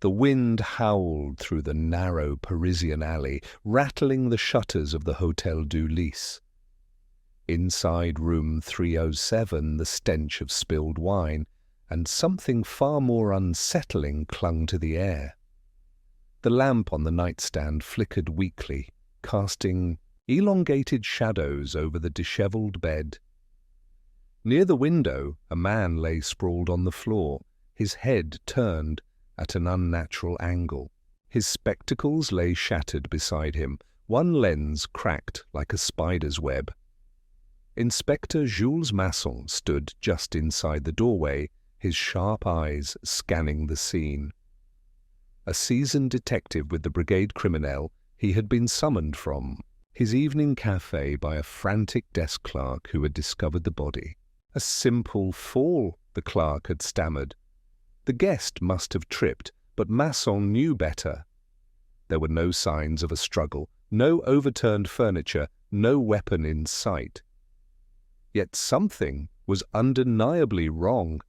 The wind howled through the narrow Parisian alley, rattling the shutters of the Hôtel du Lys. Inside room 307, the stench of spilled wine and something far more unsettling clung to the air. The lamp on the nightstand flickered weakly, casting elongated shadows over the dishevelled bed. Near the window, a man lay sprawled on the floor, his head turned at an unnatural angle. His spectacles lay shattered beside him, one lens cracked like a spider's web. Inspector Jules Masson stood just inside the doorway, his sharp eyes scanning the scene. A seasoned detective with the Brigade Criminelle, he had been summoned from his evening café by a frantic desk clerk who had discovered the body. A simple fall, the clerk had stammered. The guest must have tripped, but Masson knew better. There were no signs of a struggle, no overturned furniture, no weapon in sight. Yet something was undeniably wrong.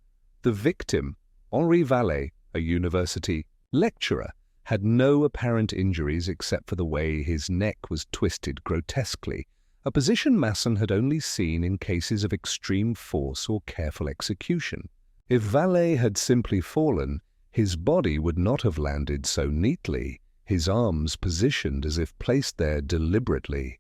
The victim, Henri Vallet, a university lecturer, had no apparent injuries except for the way his neck was twisted grotesquely, a position Masson had only seen in cases of extreme force or careful execution. If Vallet had simply fallen, his body would not have landed so neatly, his arms positioned as if placed there deliberately.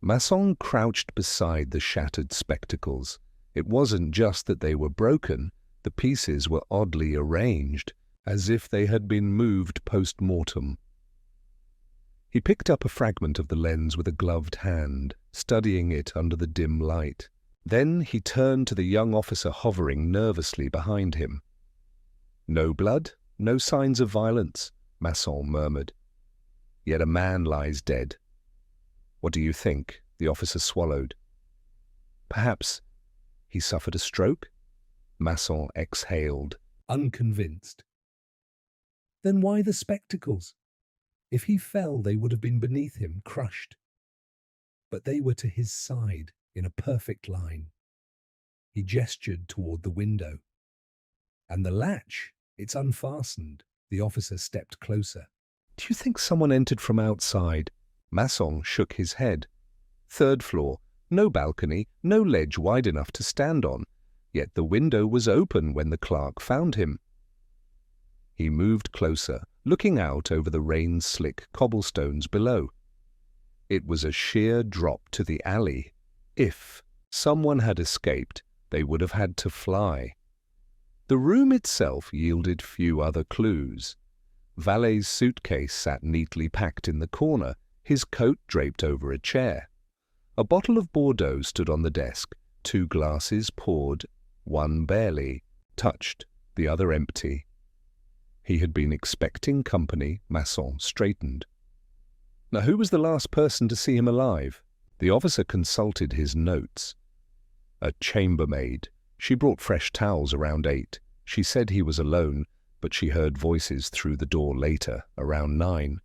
Masson crouched beside the shattered spectacles. It wasn't just that they were broken, the pieces were oddly arranged, as if they had been moved post-mortem. He picked up a fragment of the lens with a gloved hand, studying it under the dim light. Then he turned to the young officer hovering nervously behind him. "No blood, no signs of violence," Masson murmured. "Yet a man lies dead." "What do you think?" the officer swallowed. "Perhaps he suffered a stroke?" Masson exhaled, unconvinced. "Then why the spectacles? If he fell, they would have been beneath him, crushed. But they were to his side, in a perfect line." He gestured toward the window. "And the latch, it's unfastened." The officer stepped closer. "Do you think someone entered from outside?" Masson shook his head. "Third floor, no balcony, no ledge wide enough to stand on. Yet the window was open when the clerk found him." He moved closer, looking out over the rain-slick cobblestones below. It was a sheer drop to the alley. If someone had escaped, they would have had to fly. The room itself yielded few other clues. Vallet's suitcase sat neatly packed in the corner, his coat draped over a chair. A bottle of Bordeaux stood on the desk, 2 glasses poured, one barely touched, the other empty. He had been expecting company. Masson straightened. "Now, who was the last person to see him alive?" The officer consulted his notes. "A chambermaid. She brought fresh towels around 8. She said he was alone, but she heard voices through the door later, around 9.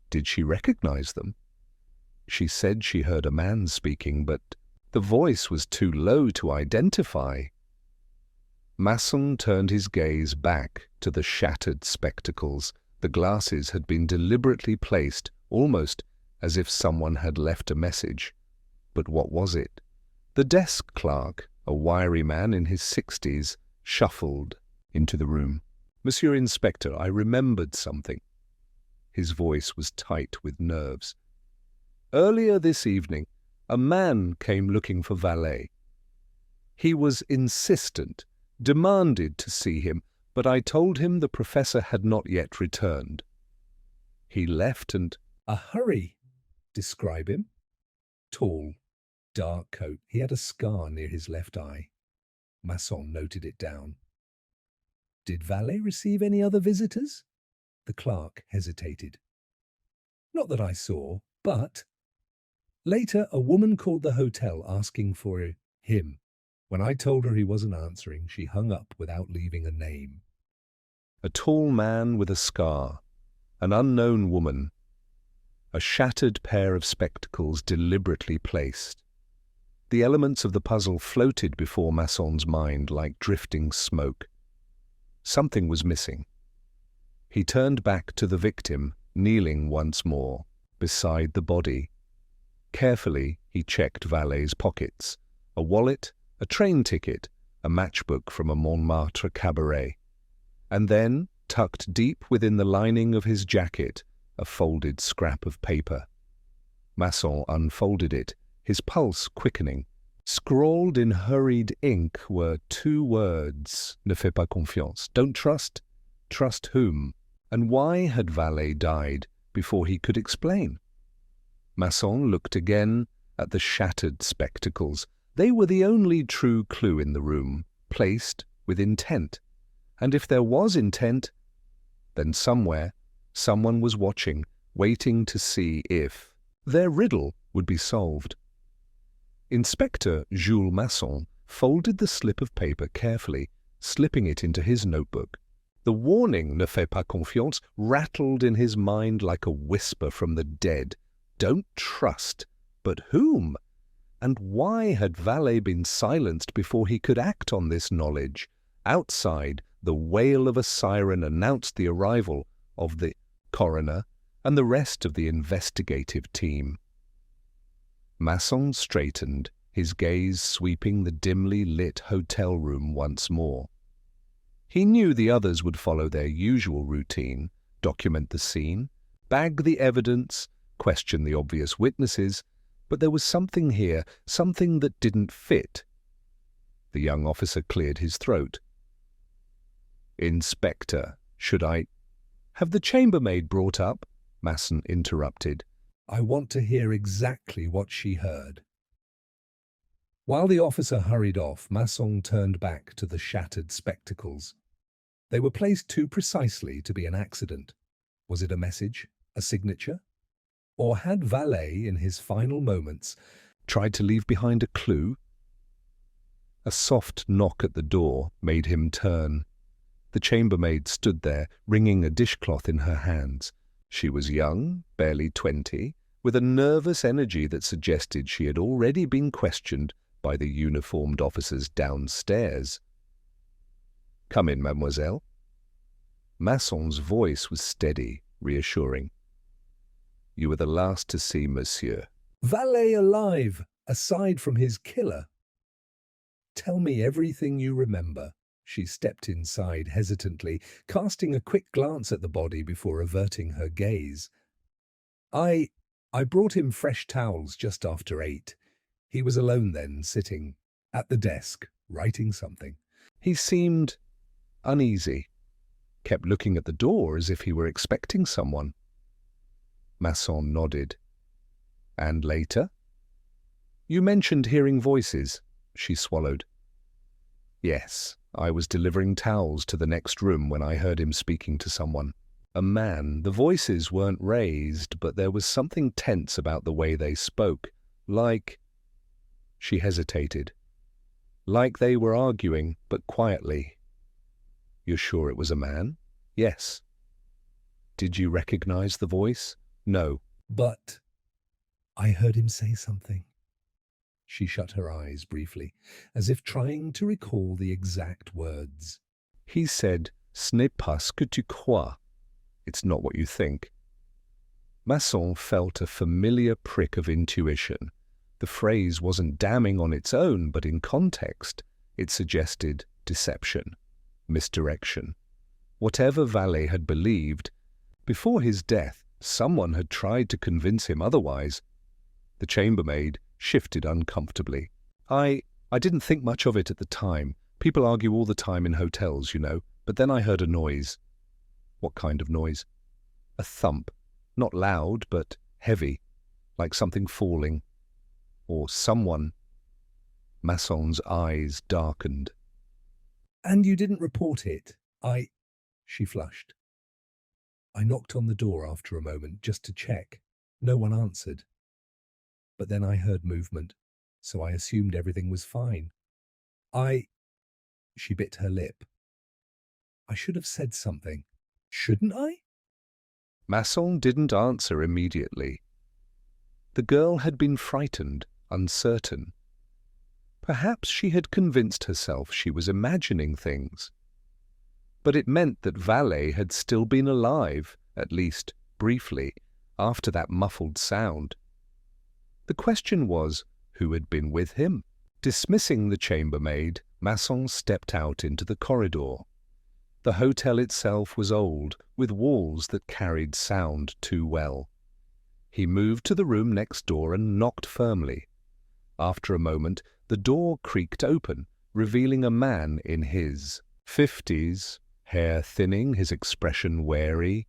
Did she recognize them? She said she heard a man speaking, but the voice was too low to identify." Masson turned his gaze back to the shattered spectacles. The glasses had been deliberately placed, almost as if someone had left a message. But what was it? The desk clerk, a wiry man in his 60s, shuffled into the room. "Monsieur Inspector, I remembered something." His voice was tight with nerves. "Earlier this evening, a man came looking for Vallet. He was insistent, demanded to see him, but I told him the professor had not yet returned. He left and—" "A hurry. Describe him." "Tall, dark coat. He had a scar near his left eye." Masson noted it down. "Did Vallet receive any other visitors?" The clerk hesitated. "Not that I saw, but—" "Later, a woman called the hotel asking for him. When I told her he wasn't answering, she hung up without leaving a name." A tall man with a scar, an unknown woman, a shattered pair of spectacles deliberately placed. The elements of the puzzle floated before Masson's mind like drifting smoke. Something was missing. He turned back to the victim, kneeling once more, beside the body. Carefully, he checked Valet's pockets. A wallet, a train ticket, a matchbook from a Montmartre cabaret. And then, tucked deep within the lining of his jacket, a folded scrap of paper. Masson unfolded it, his pulse quickening. Scrawled in hurried ink were 2 words, ne fais pas confiance. Don't trust? Trust whom? And why had Valet died before he could explain? Masson looked again at the shattered spectacles. They were the only true clue in the room, placed with intent. And if there was intent, then somewhere, someone was watching, waiting to see if their riddle would be solved. Inspector Jules Masson folded the slip of paper carefully, slipping it into his notebook. The warning, ne fais pas confiance, rattled in his mind like a whisper from the dead. Don't trust. But whom? And why had Valet been silenced before he could act on this knowledge? Outside, the wail of a siren announced the arrival of the coroner and the rest of the investigative team. Masson straightened, his gaze sweeping the dimly lit hotel room once more. He knew the others would follow their usual routine, document the scene, bag the evidence, question the obvious witnesses, but there was something here, something that didn't fit. The young officer cleared his throat. "Inspector, should I—" "Have the chambermaid brought up?" Masson interrupted. "I want to hear exactly what she heard." While the officer hurried off, Masson turned back to the shattered spectacles. They were placed too precisely to be an accident. Was it a message? A signature? Or had Valet, in his final moments, tried to leave behind a clue? A soft knock at the door made him turn. The chambermaid stood there, wringing a dishcloth in her hands. She was young, barely 20, with a nervous energy that suggested she had already been questioned by the uniformed officers downstairs. "Come in, mademoiselle." Masson's voice was steady, reassuring. "You were the last to see monsieur." "Valet alive, aside from his killer." "Tell me everything you remember." She stepped inside hesitantly, casting a quick glance at the body before averting her gaze. I brought him fresh towels just after 8. He was alone then, sitting at the desk, writing something. He seemed uneasy, kept looking at the door as if he were expecting someone. Masson nodded. "And later?" "You mentioned hearing voices." She swallowed. "Yes, I was delivering towels to the next room when I heard him speaking to someone. A man. The voices weren't raised, but there was something tense about the way they spoke. Like—" She hesitated. "Like they were arguing, but quietly." "You're sure it was a man?" "Yes." "Did you recognize the voice?" "No." "But—" "I heard him say something." She shut her eyes briefly, as if trying to recall the exact words. "He said, 'Ce n'est pas ce que tu crois.' It's not what you think." Masson felt a familiar prick of intuition. The phrase wasn't damning on its own, but in context, it suggested deception, misdirection. Whatever Valet had believed, before his death, someone had tried to convince him otherwise. The chambermaid shifted uncomfortably. I didn't think much of it at the time. People argue all the time in hotels, you know. But then I heard a noise." "What kind of noise?" "A thump. Not loud, but heavy, like something falling. Or someone." Masson's eyes darkened. "And you didn't report it?" She flushed. "I knocked on the door after a moment, just to check. No one answered. But then I heard movement, so I assumed everything was fine. She bit her lip. "I should have said something. Shouldn't I?" Masson didn't answer immediately. The girl had been frightened, uncertain. Perhaps she had convinced herself she was imagining things. But it meant that Valet had still been alive, at least briefly, after that muffled sound. The question was, who had been with him? Dismissing the chambermaid, Masson stepped out into the corridor. The hotel itself was old, with walls that carried sound too well. He moved to the room next door and knocked firmly. After a moment, the door creaked open, revealing a man in his 50s, hair thinning, his expression wary.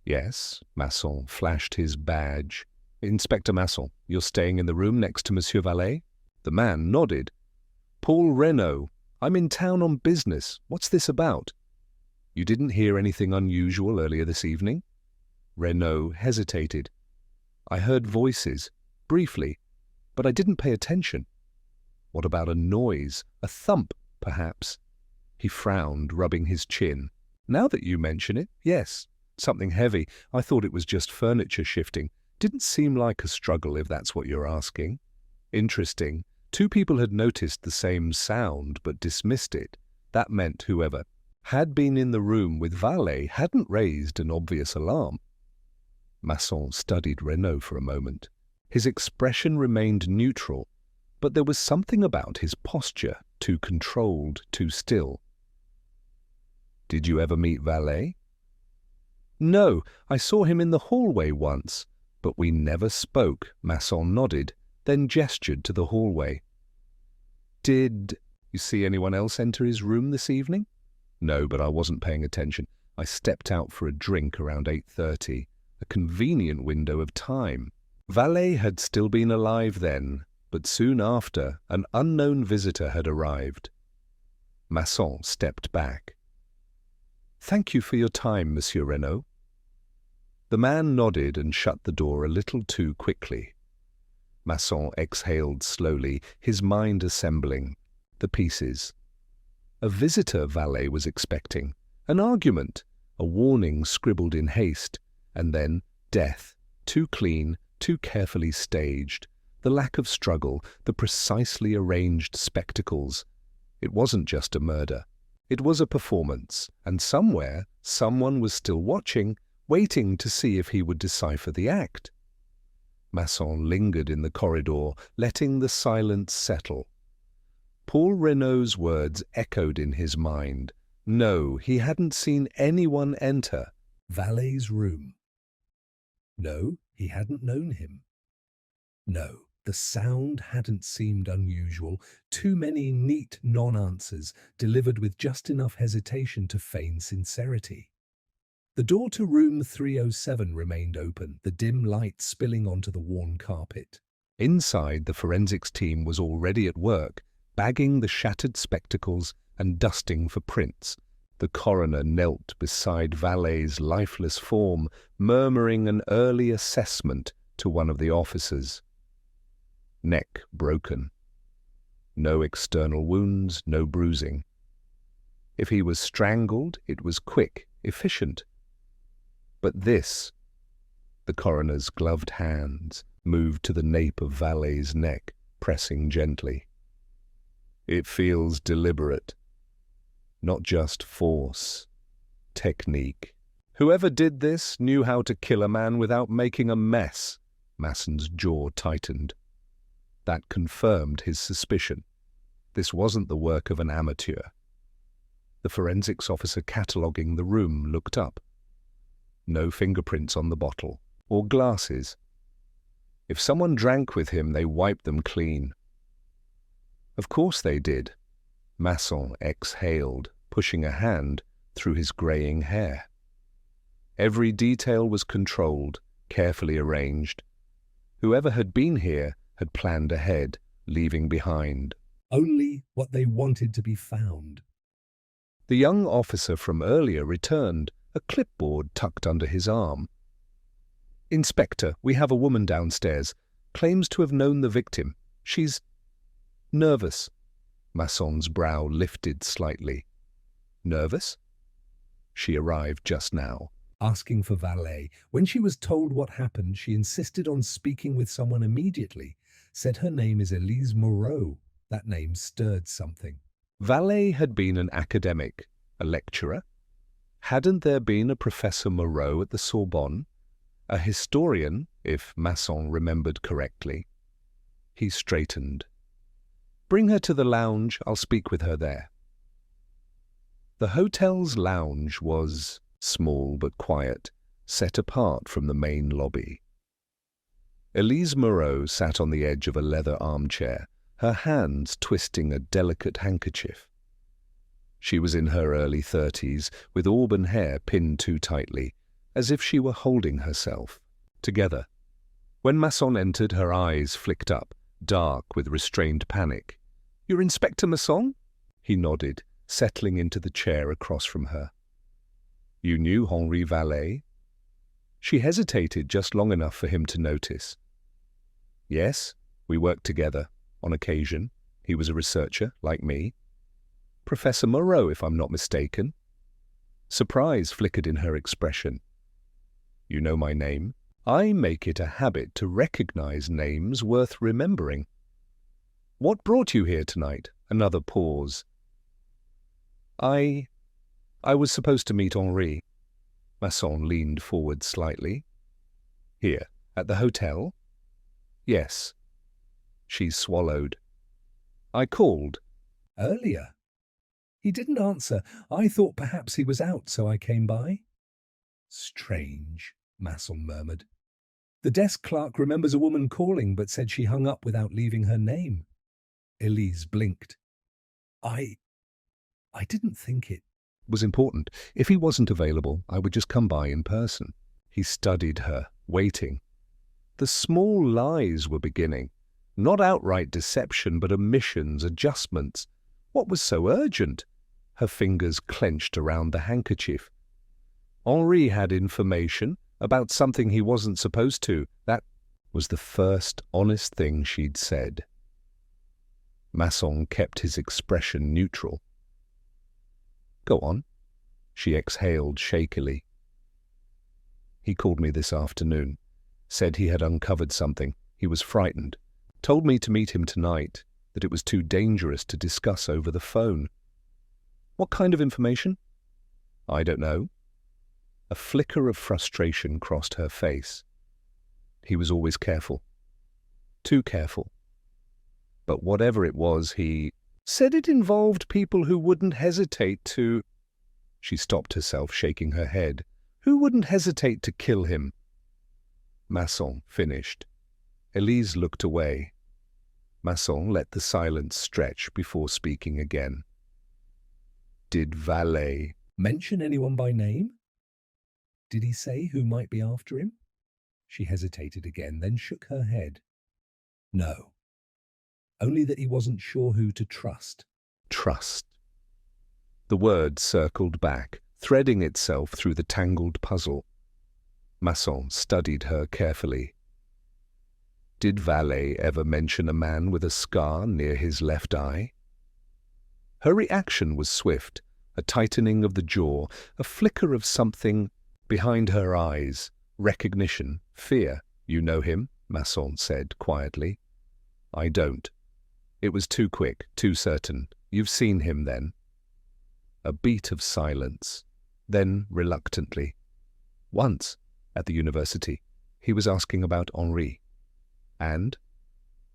Yes, Masson flashed his badge. Inspector Masson, you're staying in the room next to Monsieur Valet? The man nodded. Paul Renaud, I'm in town on business. What's this about? You didn't hear anything unusual earlier this evening? Renaud hesitated. I heard voices, briefly, but I didn't pay attention. What about a noise, a thump, perhaps? He frowned, rubbing his chin. Now that you mention it, yes, something heavy. I thought it was just furniture shifting. Didn't seem like a struggle, if that's what you're asking. Interesting. 2 people had noticed the same sound but dismissed it. That meant whoever had been in the room with Valet hadn't raised an obvious alarm. Masson studied Renaud for a moment. His expression remained neutral, but there was something about his posture, too controlled, too still. Did you ever meet Valet? No, I saw him in the hallway once, but we never spoke. Masson nodded, then gestured to the hallway. Did you see anyone else enter his room this evening? No, but I wasn't paying attention. I stepped out for a drink around 8:30, a convenient window of time. Valet had still been alive then, but soon after, an unknown visitor had arrived. Masson stepped back. Thank you for your time, Monsieur Renaud. The man nodded and shut the door a little too quickly. Masson exhaled slowly, his mind assembling the pieces. A visitor Valet was expecting, an argument, a warning scribbled in haste, and then death, too clean, too carefully staged, the lack of struggle, the precisely arranged spectacles. It wasn't just a murder. It was a performance, and somewhere someone was still watching, waiting to see if he would decipher the act. Masson lingered in the corridor, letting the silence settle. Paul Renaud's words echoed in his mind. No, he hadn't seen anyone enter Valet's room. No, he hadn't known him. No, the sound hadn't seemed unusual. Too many neat non-answers, delivered with just enough hesitation to feign sincerity. The door to room 307 remained open, the dim light spilling onto the worn carpet. Inside, the forensics team was already at work, bagging the shattered spectacles and dusting for prints. The coroner knelt beside Valet's lifeless form, murmuring an early assessment to one of the officers. Neck broken. No external wounds, no bruising. If he was strangled, it was quick, efficient. But this, the coroner's gloved hands moved to the nape of Valet's neck, pressing gently. It feels deliberate. Not just force, technique. Whoever did this knew how to kill a man without making a mess. Masson's jaw tightened. That confirmed his suspicion. This wasn't the work of an amateur. The forensics officer cataloguing the room looked up. No fingerprints on the bottle, or glasses. If someone drank with him, they wiped them clean. Of course they did. Masson exhaled, pushing a hand through his greying hair. Every detail was controlled, carefully arranged. Whoever had been here had planned ahead, leaving behind only what they wanted to be found. The young officer from earlier returned, a clipboard tucked under his arm. Inspector, we have a woman downstairs. Claims to have known the victim. She's nervous. Masson's brow lifted slightly. Nervous? She arrived just now, asking for Valet. When she was told what happened, she insisted on speaking with someone immediately. Said her name is Elise Moreau. That name stirred something. Valet had been an academic, a lecturer, Hadn't there been a Professor Moreau at the Sorbonne? A historian, if Masson remembered correctly. He straightened. "Bring her to the lounge. I'll speak with her there." The hotel's lounge was small but quiet, set apart from the main lobby. Elise Moreau sat on the edge of a leather armchair, her hands twisting a delicate handkerchief. She was in her early 30s, with auburn hair pinned too tightly, as if she were holding herself together. When Masson entered, her eyes flicked up, dark with restrained panic. "You're Inspector Masson?" He nodded, settling into the chair across from her. "You knew Henri Vallée?" She hesitated just long enough for him to notice. "Yes, we worked together, on occasion. He was a researcher, like me. Professor Moreau, if I'm not mistaken." Surprise flickered in her expression. "You know my name? I make it a habit to recognize names worth remembering." "What brought you here tonight?" Another pause. I was supposed to meet Henri." Masson leaned forward slightly. "Here, at the hotel?" "Yes." She swallowed. "I called." "Earlier. He didn't answer. I thought perhaps he was out, so I came by." "Strange," Masson murmured. "The desk clerk remembers a woman calling, but said she hung up without leaving her name." Elise blinked. I didn't think it Was important. If he wasn't available, I would just come by in person." He studied her, waiting. The small lies were beginning. Not outright deception, but omissions, adjustments. What was so urgent? Her fingers clenched around the handkerchief. Henri had information about something he wasn't supposed to. That was the first honest thing she'd said. Masson kept his expression neutral. "Go on," she exhaled shakily. "He called me this afternoon. Said he had uncovered something. He was frightened. Told me to meet him tonight, that it was too dangerous to discuss over the phone." "What kind of information?" "I don't know." A flicker of frustration crossed her face. He was always careful. Too careful. But whatever it was, he said it involved people who wouldn't hesitate to... She stopped herself, shaking her head. "Who wouldn't hesitate to kill him?" Masson finished. Elise looked away. Masson let the silence stretch before speaking again. "Did Vallée mention anyone by name? Did he say who might be after him?" She hesitated again, then shook her head. "No. Only that he wasn't sure who to trust." Trust. The word circled back, threading itself through the tangled puzzle. Masson studied her carefully. Did Vallée ever mention a man with a scar near his left eye? Her reaction was swift, a tightening of the jaw, a flicker of something behind her eyes, recognition, fear. "You know him?" Masson said quietly. "I don't." It was too quick, too certain. "You've seen him, then?" A beat of silence. Then, reluctantly, "Once, at the university. He was asking about Henri." "And?"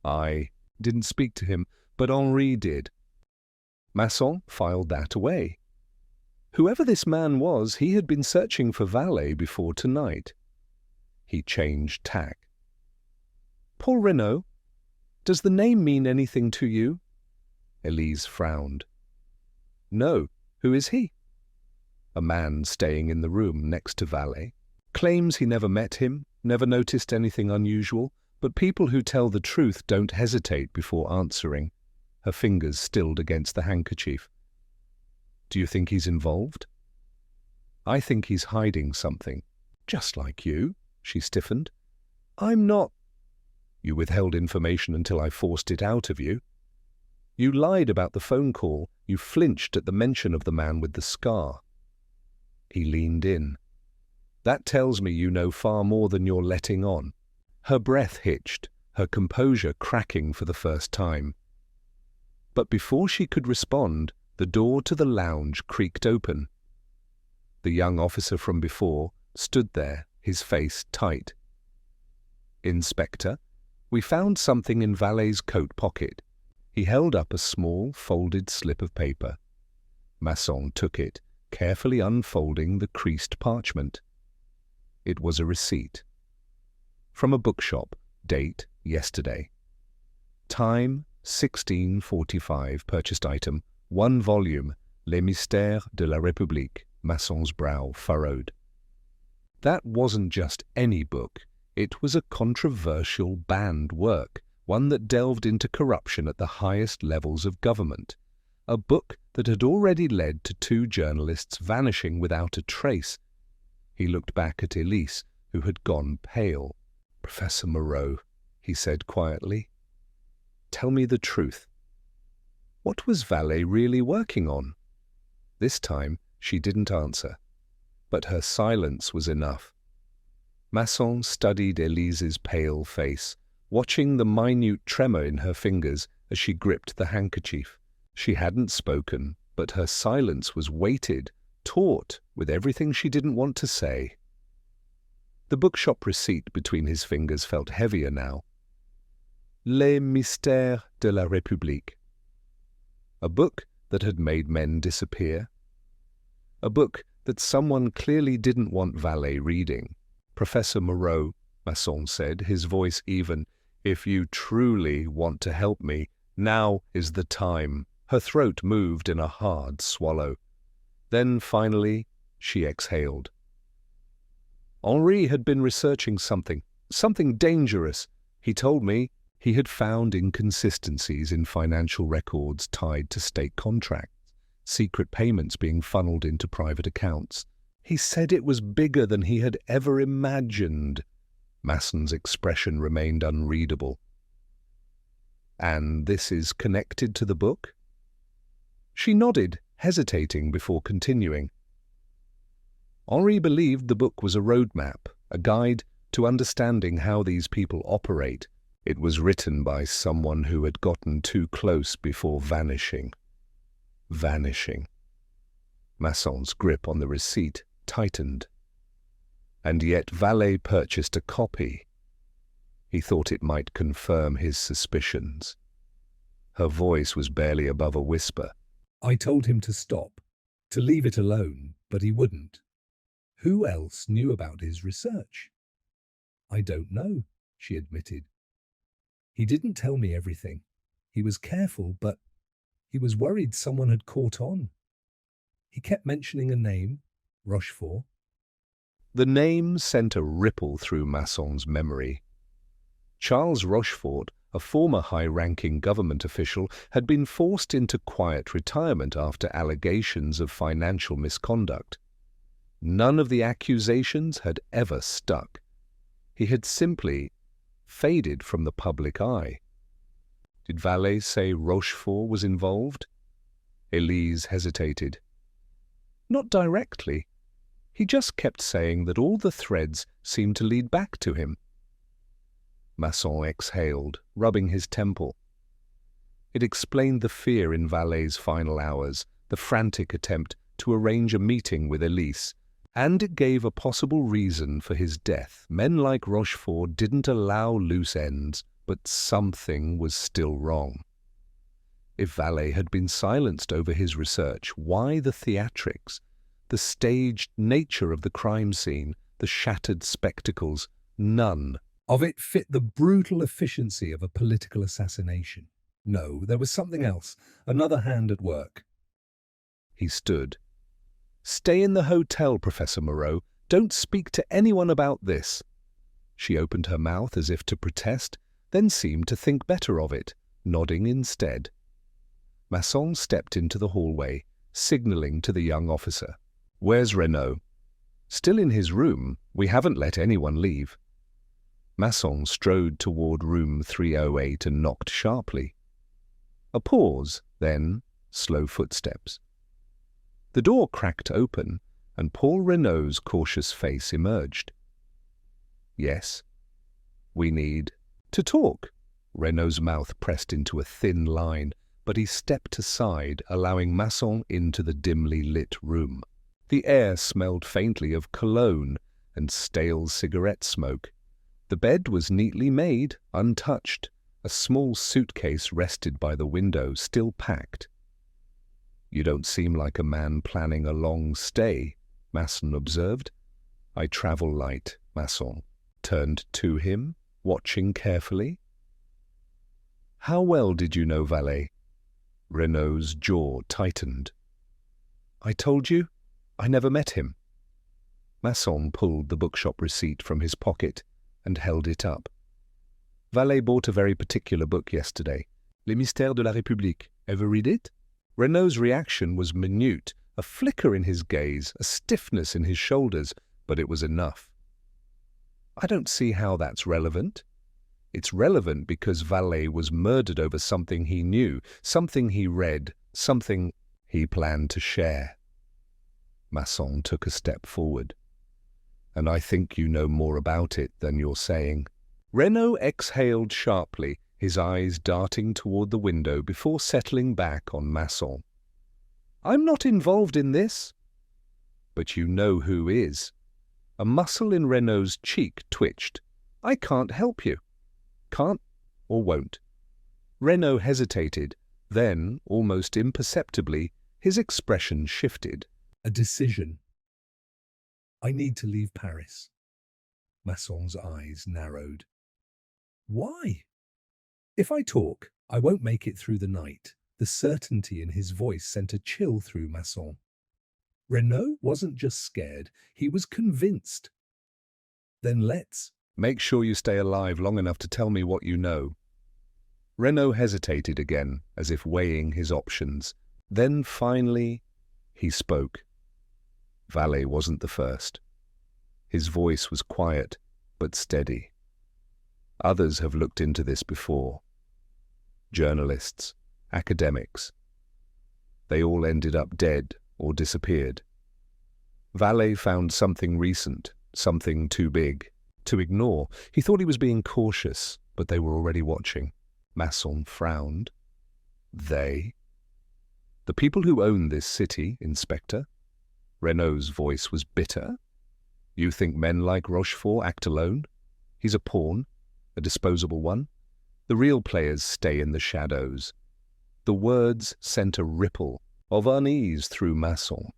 "I didn't speak to him, but Henri did." Masson filed that away. Whoever this man was, he had been searching for Vallée before tonight. He changed tack. "Paul Renaud? Does the name mean anything to you?" Elise frowned. "No. Who is he?" "A man staying in the room next to Vallée. Claims he never met him, never noticed anything unusual, but people who tell the truth don't hesitate before answering." Her fingers stilled against the handkerchief. "Do you think he's involved?" "I think he's hiding something. Just like you." She stiffened. "I'm not..." "You withheld information until I forced it out of you. You lied about the phone call. You flinched at the mention of the man with the scar." He leaned in. "That tells me you know far more than you're letting on." Her breath hitched, her composure cracking for the first time. But before she could respond, the door to the lounge creaked open. The young officer from before stood there, his face tight. "Inspector, we found something in Valet's coat pocket." He held up a small, folded slip of paper. Masson took it, carefully unfolding the creased parchment. It was a receipt. From a bookshop, date yesterday. Time 16:45, purchased item, 1 volume, Les Mystères de la République. Masson's brow furrowed. That wasn't just any book. It was a controversial, banned work, one that delved into corruption at the highest levels of government. A book that had already led to 2 journalists vanishing without a trace. He looked back at Elise, who had gone pale. "Professor Moreau," he said quietly, "tell me the truth. What was Valet really working on?" This time she didn't answer, but her silence was enough. Masson studied Elise's pale face, watching the minute tremor in her fingers as she gripped the handkerchief. She hadn't spoken, but her silence was weighted, taut with everything she didn't want to say. The bookshop receipt between his fingers felt heavier now. Les Mystères de la République. A book that had made men disappear. A book that someone clearly didn't want Valet reading. "Professor Moreau," Masson said, his voice even, "if you truly want to help me, now is the time." Her throat moved in a hard swallow. Then finally she exhaled. Henri had been researching something dangerous. He told me he had found inconsistencies in financial records tied to state contracts, secret payments being funneled into private accounts. He said it was bigger than he had ever imagined. Masson's expression remained unreadable. "And this is connected to the book?" She nodded, hesitating before continuing. Henri believed the book was a roadmap, a guide to understanding how these people operate. It was written by someone who had gotten too close before vanishing. Vanishing. Masson's grip on the receipt tightened. And yet Valet purchased a copy. He thought it might confirm his suspicions. Her voice was barely above a whisper. "I told him to stop, to leave it alone, but he wouldn't. Who else knew about his research?" "I don't know," she admitted. "He didn't tell me everything. He was careful, but he was worried someone had caught on. He kept mentioning a name, Rochefort." The name sent a ripple through Masson's memory. Charles Rochefort, a former high-ranking government official, had been forced into quiet retirement after allegations of financial misconduct. None of the accusations had ever stuck. He had simply faded from the public eye. Did Valet say Rochefort was involved? Elise hesitated. Not directly. He just kept saying that all the threads seemed to lead back to him. Masson exhaled, rubbing his temple. It explained the fear in Valet's final hours, the frantic attempt to arrange a meeting with Elise, and it gave a possible reason for his death. Men like Rochefort didn't allow loose ends, but something was still wrong. If Valet had been silenced over his research, why the theatrics? The staged nature of the crime scene, the shattered spectacles, none of it fit the brutal efficiency of a political assassination. No, there was something else, another hand at work. He stood. "Stay in the hotel, Professor Moreau. Don't speak to anyone about this." She opened her mouth as if to protest, then seemed to think better of it, nodding instead. Masson stepped into the hallway, signaling to the young officer. "Where's Renaud?" "Still in his room. We haven't let anyone leave." Masson strode toward room 308 and knocked sharply. A pause, then slow footsteps. The door cracked open, and Paul Renaud's cautious face emerged. "Yes, we need to talk." Renaud's mouth pressed into a thin line, but he stepped aside, allowing Masson into the dimly lit room. The air smelled faintly of cologne and stale cigarette smoke. The bed was neatly made, untouched. A small suitcase rested by the window, still packed. "You don't seem like a man planning a long stay," Masson observed. "I travel light." Masson turned to him, watching carefully. "How well did you know Valet?" Renault's jaw tightened. "I told you, I never met him." Masson pulled the bookshop receipt from his pocket and held it up. "Valet bought a very particular book yesterday, Les Mystères de la République. Ever read it?" Renault's reaction was minute, a flicker in his gaze, a stiffness in his shoulders, but it was enough. "I don't see how that's relevant." "It's relevant because Valet was murdered over something he knew, something he read, something he planned to share." Masson took a step forward. "And I think you know more about it than you're saying." Renault exhaled sharply, his eyes darting toward the window before settling back on Masson. "I'm not involved in this." "But you know who is." A muscle in Renault's cheek twitched. "I can't help you." "Can't or won't?" Renault hesitated. Then, almost imperceptibly, his expression shifted. "A decision. I need to leave Paris." Masson's eyes narrowed. "Why?" "If I talk, I won't make it through the night." The certainty in his voice sent a chill through Masson. Renault wasn't just scared, he was convinced. "Then let's—" "Make sure you stay alive long enough to tell me what you know." Renault hesitated again, as if weighing his options. Then finally, he spoke. Valet wasn't the first. His voice was quiet, but steady. "Others have looked into this before. Journalists, academics. They all ended up dead or disappeared. Valet found something recent, something too big to ignore. He thought he was being cautious, but they were already watching." Masson frowned. "They?" "The people who own this city, Inspector." Renault's voice was bitter. "You think men like Rochefort act alone? He's a pawn, a disposable one. The real players stay in the shadows." The words sent a ripple of unease through Masson.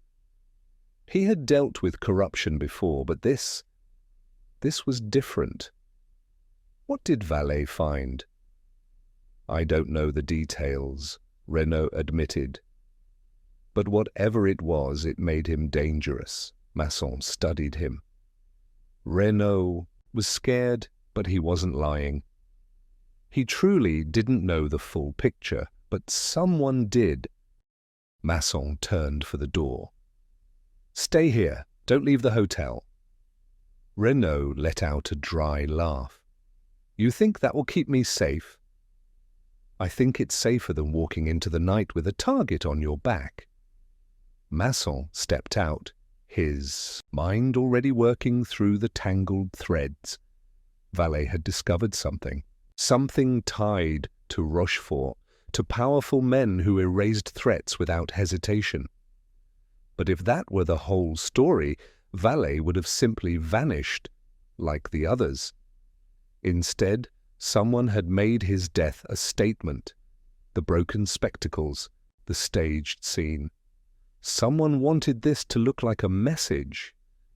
He had dealt with corruption before, but this was different. What did Valet find? "I don't know the details," Renault admitted. "But whatever it was, it made him dangerous." Masson studied him. Renault was scared, but he wasn't lying. He truly didn't know the full picture, but someone did. Masson turned for the door. "Stay here. Don't leave the hotel." Renault let out a dry laugh. "You think that will keep me safe?" "I think it's safer than walking into the night with a target on your back." Masson stepped out, his mind already working through the tangled threads. Valet had discovered something tied to Rochefort, to powerful men who erased threats without hesitation. But if that were the whole story, Valet would have simply vanished, like the others. Instead, someone had made his death a statement. The broken spectacles, the staged scene. Someone wanted this to look like a message,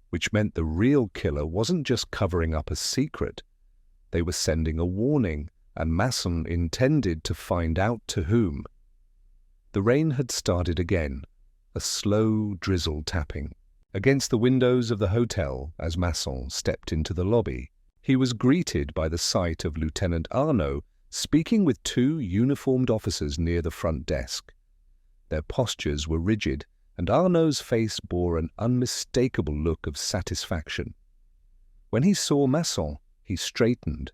which meant the real killer wasn't just covering up a secret. They were sending a warning, and Masson intended to find out to whom. The rain had started again, a slow drizzle tapping. Against the windows of the hotel, as Masson stepped into the lobby, he was greeted by the sight of Lieutenant Arnaud speaking with two uniformed officers near the front desk. Their postures were rigid, and Arnaud's face bore an unmistakable look of satisfaction. When he saw Masson, he straightened.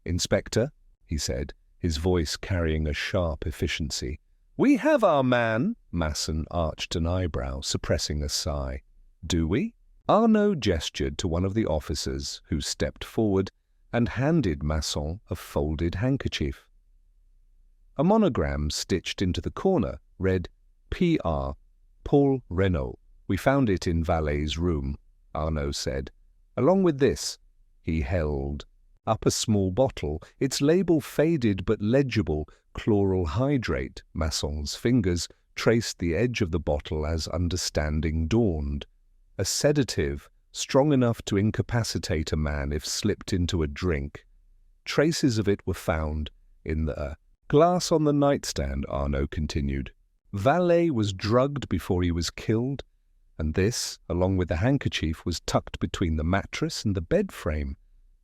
"Inspector," he said, his voice carrying a sharp efficiency. "We have our man." Masson arched an eyebrow, suppressing a sigh. "Do we?" Arnaud gestured to one of the officers, who stepped forward and handed Masson a folded handkerchief. A monogram stitched into the corner read, "P.R. Paul Renault, We found it in Valet's room, Arnaud said. Along with this, he held up a small bottle, its label faded but legible, chloral hydrate. Masson's fingers traced the edge of the bottle as understanding dawned. A sedative, strong enough to incapacitate a man if slipped into a drink. Traces of it were found in the glass on the nightstand, Arnaud continued. Valet was drugged before he was killed, and this, along with the handkerchief, was tucked between the mattress and the bed frame.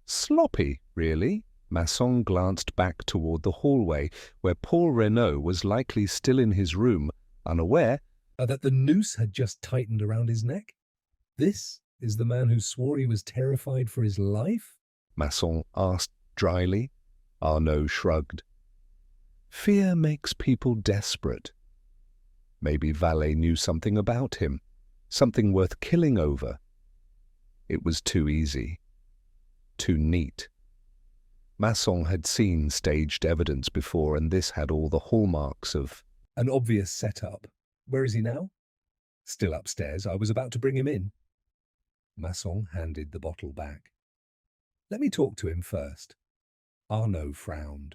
Sloppy, really? Masson glanced back toward the hallway, where Paul Renaud was likely still in his room, unaware that the noose had just tightened around his neck. This is the man who swore he was terrified for his life? Masson asked dryly. Arnaud shrugged. Fear makes people desperate. Maybe Valet knew something about him, something worth killing over. It was too easy, too neat. Masson had seen staged evidence before, and this had all the hallmarks of an obvious setup. Where is he now? Still upstairs. I was about to bring him in. Masson handed the bottle back. Let me talk to him first. Arnaud frowned.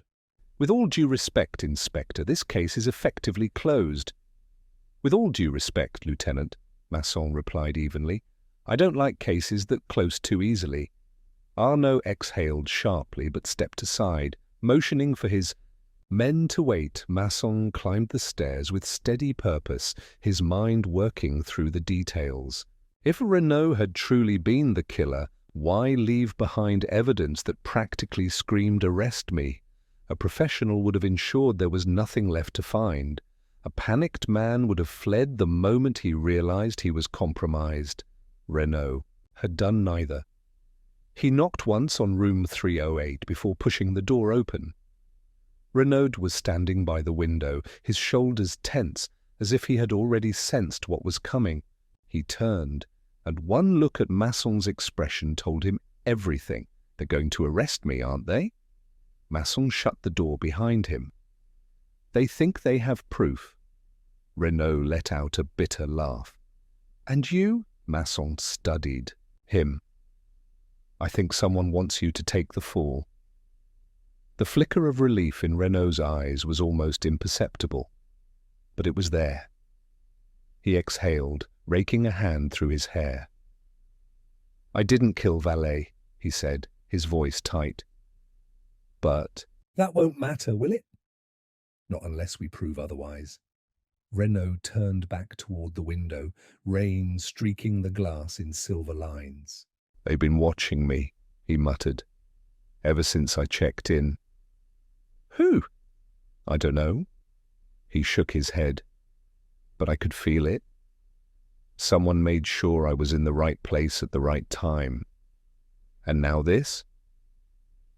With all due respect, Inspector, this case is effectively closed. With all due respect, Lieutenant, Masson replied evenly. I don't like cases that close too easily. Arnaud exhaled sharply but stepped aside, motioning for his men to wait. Masson climbed the stairs with steady purpose, his mind working through the details. If Renaud had truly been the killer, why leave behind evidence that practically screamed, "Arrest me"? A professional would have ensured there was nothing left to find. A panicked man would have fled the moment he realized he was compromised. Renaud had done neither. He knocked once on room 308 before pushing the door open. Renaud was standing by the window, his shoulders tense, as if he had already sensed what was coming. He turned, and one look at Masson's expression told him everything. They're going to arrest me, aren't they? Masson shut the door behind him. They think they have proof. Renaud let out a bitter laugh. And you? Masson studied him. I think someone wants you to take the fall. The flicker of relief in Renaud's eyes was almost imperceptible, but it was there. He exhaled, raking a hand through his hair. I didn't kill Valet, he said, his voice tight. But that won't matter, will it? Not unless we prove otherwise. Renaud turned back toward the window, rain streaking the glass in silver lines. They've been watching me, he muttered, ever since I checked in. Who? I don't know. He shook his head. But I could feel it. Someone made sure I was in the right place at the right time. And now this?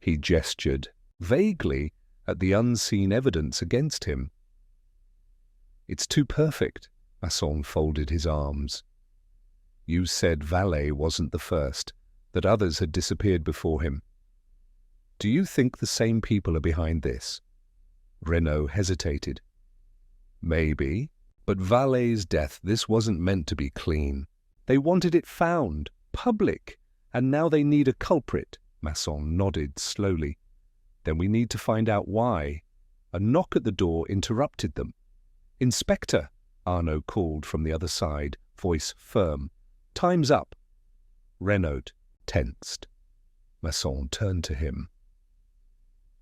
He gestured, vaguely, at the unseen evidence against him. It's too perfect, Masson folded his arms. You said Valet wasn't the first, that others had disappeared before him. Do you think the same people are behind this? Renaud hesitated. Maybe, but Valet's death, this wasn't meant to be clean. They wanted it found, public, and now they need a culprit. Masson nodded slowly. Then we need to find out why. A knock at the door interrupted them. Inspector, Arnaud called from the other side, voice firm. Time's up. Renaud tensed. Masson turned to him.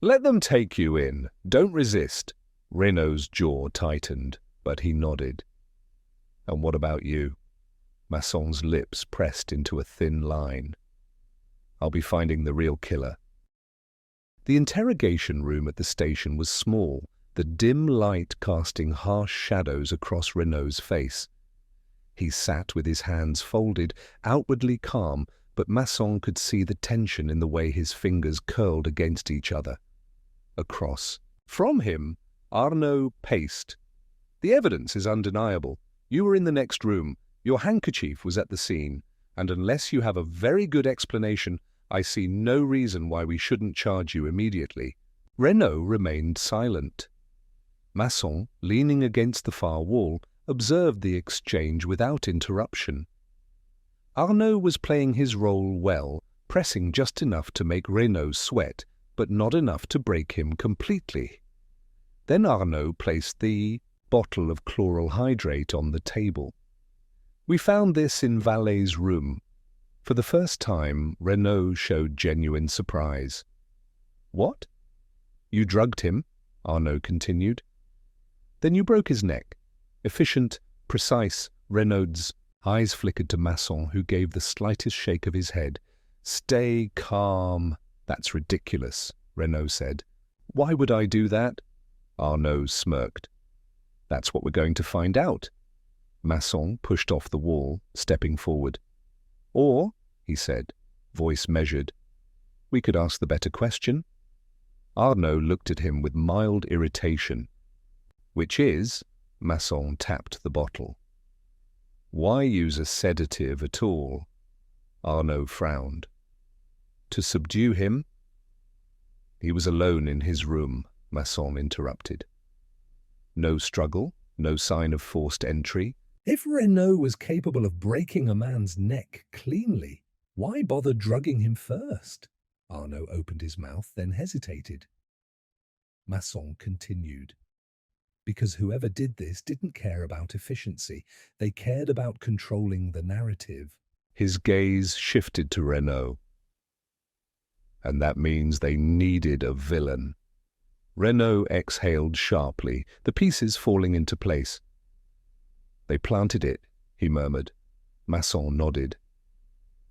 Let them take you in. Don't resist. Renaud's jaw tightened, but he nodded. And what about you? Masson's lips pressed into a thin line. I'll be finding the real killer. The interrogation room at the station was small, the dim light casting harsh shadows across Renaud's face. He sat with his hands folded, outwardly calm, but Masson could see the tension in the way his fingers curled against each other. Across from him, Arnaud paced. The evidence is undeniable. You were in the next room. Your handkerchief was at the scene. And unless you have a very good explanation, I see no reason why we shouldn't charge you immediately. Renaud remained silent. Masson, leaning against the far wall, observed the exchange without interruption. Arnaud was playing his role well, pressing just enough to make Renaud sweat, but not enough to break him completely. Then Arnaud placed the bottle of chloral hydrate on the table. "We found this in Valet's room." For the first time, Renaud showed genuine surprise. "What? You drugged him?" Arnaud continued. "Then you broke his neck." Efficient, precise, Renaud's eyes flickered to Masson, who gave the slightest shake of his head. "Stay calm." "That's ridiculous," Renaud said. "Why would I do that?" Arnaud smirked. "That's what we're going to find out." Masson pushed off the wall, stepping forward. "Or," he said, voice measured, "we could ask the better question." Arnaud looked at him with mild irritation. "Which is," Masson tapped the bottle. "Why use a sedative at all?" Arnaud frowned. "To subdue him?" "He was alone in his room," Masson interrupted. "No struggle, no sign of forced entry." If Renaud was capable of breaking a man's neck cleanly, why bother drugging him first? Arnaud opened his mouth, then hesitated. Masson continued. Because whoever did this didn't care about efficiency. They cared about controlling the narrative. His gaze shifted to Renaud. "And that means they needed a villain." Renaud exhaled sharply, the pieces falling into place. "They planted it," he murmured. Masson nodded.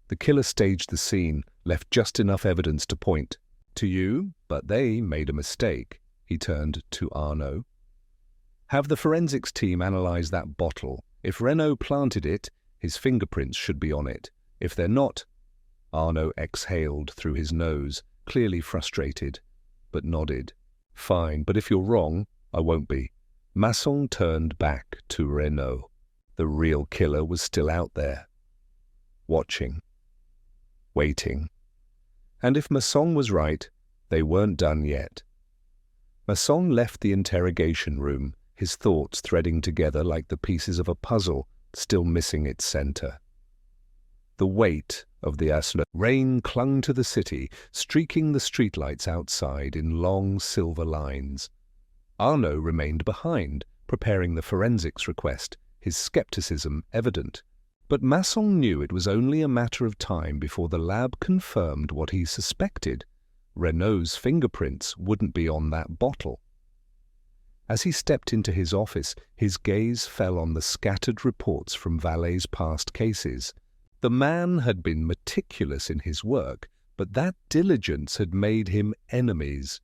"The killer staged the scene, left just enough evidence to point to you, but they made a mistake." He turned to Arnaud. "Have the forensics team analyze that bottle. If Renaud planted it, his fingerprints should be on it. If they're not—" Arnaud exhaled through his nose, clearly frustrated, but nodded. "Fine, but if you're wrong, I won't be." Masson turned back to Renaud. The real killer was still out there, watching, waiting. And if Masson was right, they weren't done yet. Masson left the interrogation room, his thoughts threading together like the pieces of a puzzle, still missing its center. The weight of the Asle. Rain clung to the city, streaking the streetlights outside in long silver lines. Arnaud remained behind, preparing the forensics request, his skepticism evident. But Masson knew it was only a matter of time before the lab confirmed what he suspected. Renaud's fingerprints wouldn't be on that bottle. As he stepped into his office, his gaze fell on the scattered reports from Valet's past cases. The man had been meticulous in his work, but that diligence had made him enemies.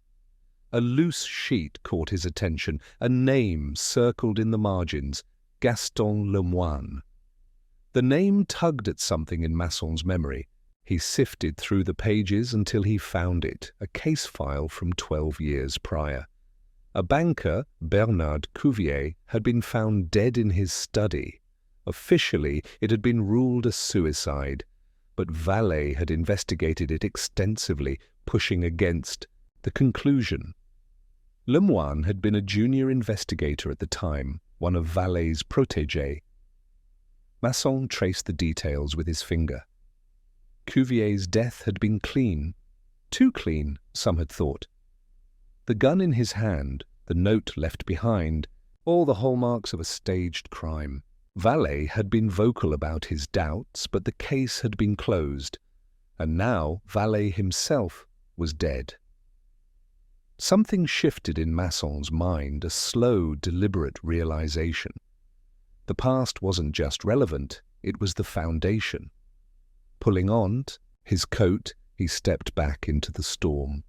A loose sheet caught his attention, a name circled in the margins, Gaston Lemoine. The name tugged at something in Masson's memory. He sifted through the pages until he found it, a case file from 12 years prior. A banker, Bernard Cuvier, had been found dead in his study. Officially, it had been ruled a suicide, but Valet had investigated it extensively, pushing against the conclusion. Lemoine had been a junior investigator at the time, one of Valet's protégés. Masson traced the details with his finger. Cuvier's death had been clean. Too clean, some had thought. The gun in his hand, the note left behind, all the hallmarks of a staged crime. Valet had been vocal about his doubts, but the case had been closed, and now Valet himself was dead. Something shifted in Masson's mind, a slow, deliberate realization. The past wasn't just relevant, it was the foundation. Pulling on his coat, he stepped back into the storm.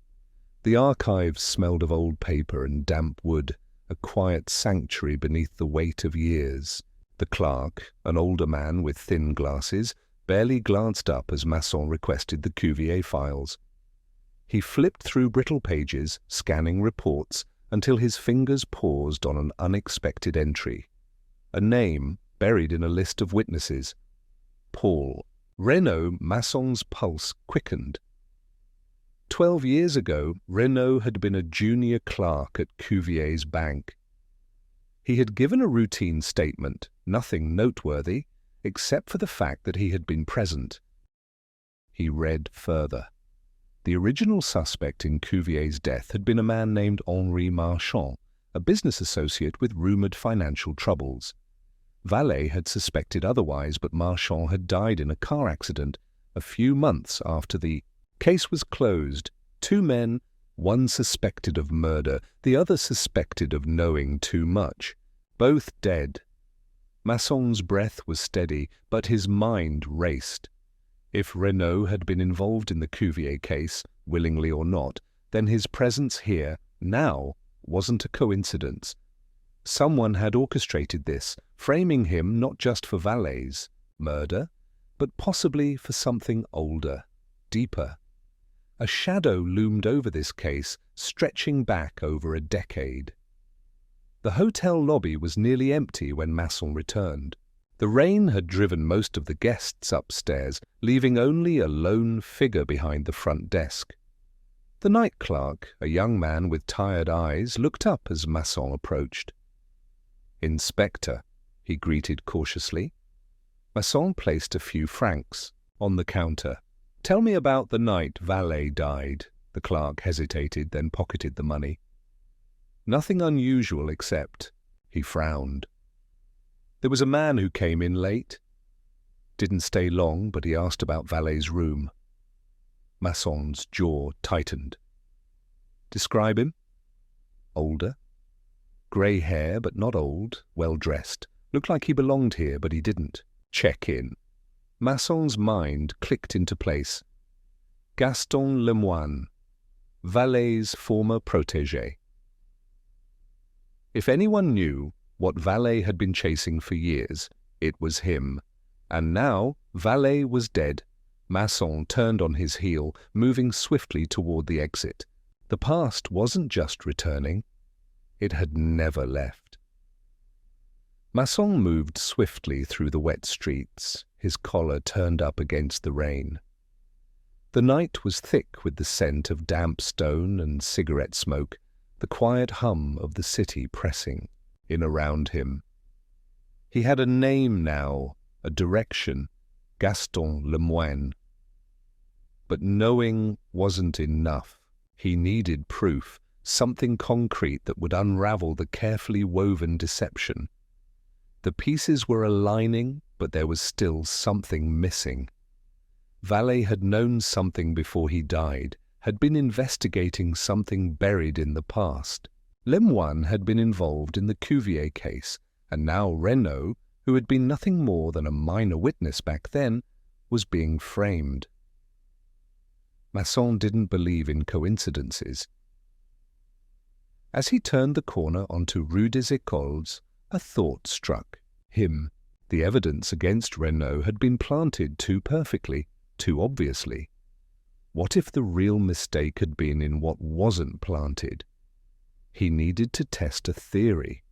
The archives smelled of old paper and damp wood, a quiet sanctuary beneath the weight of years. The clerk, an older man with thin glasses, barely glanced up as Masson requested the Cuvier files. He flipped through brittle pages, scanning reports, until his fingers paused on an unexpected entry. A name buried in a list of witnesses. Paul. Renaud. Masson's pulse quickened. 12 years ago, Renaud had been a junior clerk at Cuvier's bank. He had given a routine statement, nothing noteworthy, except for the fact that he had been present. He read further. The original suspect in Cuvier's death had been a man named Henri Marchand, a business associate with rumoured financial troubles. Vallée had suspected otherwise, but Marchand had died in a car accident a few months after the case was closed. 2 men, one suspected of murder, the other suspected of knowing too much. Both dead. Masson's breath was steady, but his mind raced. If Renaud had been involved in the Cuvier case, willingly or not, then his presence here, now, wasn't a coincidence. Someone had orchestrated this, framing him not just for Vallée's murder, but possibly for something older, deeper. A shadow loomed over this case, stretching back over a decade. The hotel lobby was nearly empty when Masson returned. The rain had driven most of the guests upstairs, leaving only a lone figure behind the front desk. The night clerk, a young man with tired eyes, looked up as Masson approached. "Inspector," he greeted cautiously. Masson placed a few francs on the counter. "Tell me about the night Vallée died." The clerk hesitated, then pocketed the money. "Nothing unusual except—" he frowned. "There was a man who came in late. Didn't stay long, but he asked about Vallée's room." Masson's jaw tightened. "Describe him." "Older. Grey hair, but not old, well-dressed. Looked like he belonged here, but he didn't. Check in." Masson's mind clicked into place. Gaston Lemoine, Vallée's former protégé. If anyone knew what Vallée had been chasing for years, it was him. And now Vallée was dead. Masson turned on his heel, moving swiftly toward the exit. The past wasn't just returning. It had never left. Masson moved swiftly through the wet streets, his collar turned up against the rain. The night was thick with the scent of damp stone and cigarette smoke, the quiet hum of the city pressing in around him. He had a name now, a direction, Gaston Lemoine. But knowing wasn't enough. He needed proof, something concrete that would unravel the carefully woven deception. The pieces were aligning, but there was still something missing. Vallée had known something before he died, had been investigating something buried in the past. Lemoine had been involved in the Cuvier case, and now Renaud, who had been nothing more than a minor witness back then, was being framed. Masson didn't believe in coincidences. As he turned the corner onto Rue des Écoles, a thought struck him. The evidence against Renaud had been planted too perfectly, too obviously. What if the real mistake had been in what wasn't planted? He needed to test a theory.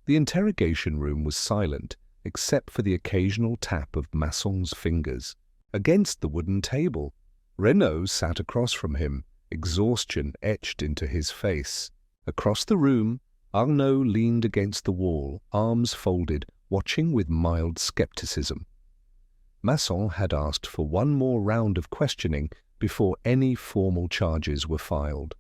The interrogation room was silent, except for the occasional tap of Masson's fingers. Against the wooden table, Renaud sat across from him, exhaustion etched into his face. Across the room, Arnaud leaned against the wall, arms folded, watching with mild skepticism. Masson had asked for one more round of questioning before any formal charges were filed.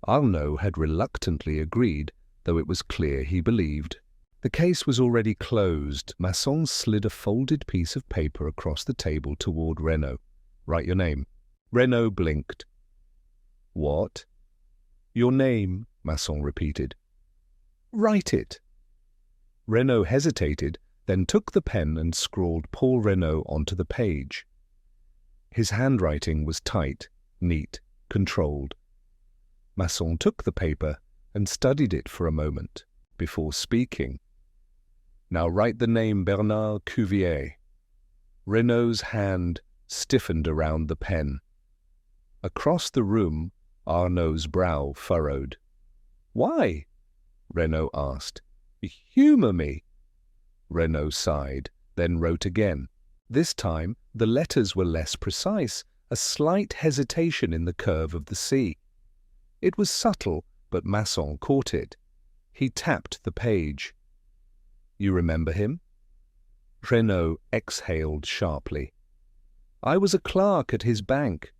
Arnaud had reluctantly agreed, though it was clear he believed. The case was already closed. Masson slid a folded piece of paper across the table toward Renaud. "Write your name." Renaud blinked. "What?" "Your name," Masson repeated. "Write it." Renaud hesitated, then took the pen and scrawled Paul Renaud onto the page. His handwriting was tight, neat, controlled. Masson took the paper and studied it for a moment before speaking. "Now write the name Bernard Cuvier." Renaud's hand stiffened around the pen. Across the room, Arnaud's brow furrowed. "Why?" Renaud asked. "Humour me." Renaud sighed, then wrote again. This time, the letters were less precise, a slight hesitation in the curve of the C. It was subtle, but Masson caught it. He tapped the page. You remember him? Renaud exhaled sharply. I was a clerk at his bank.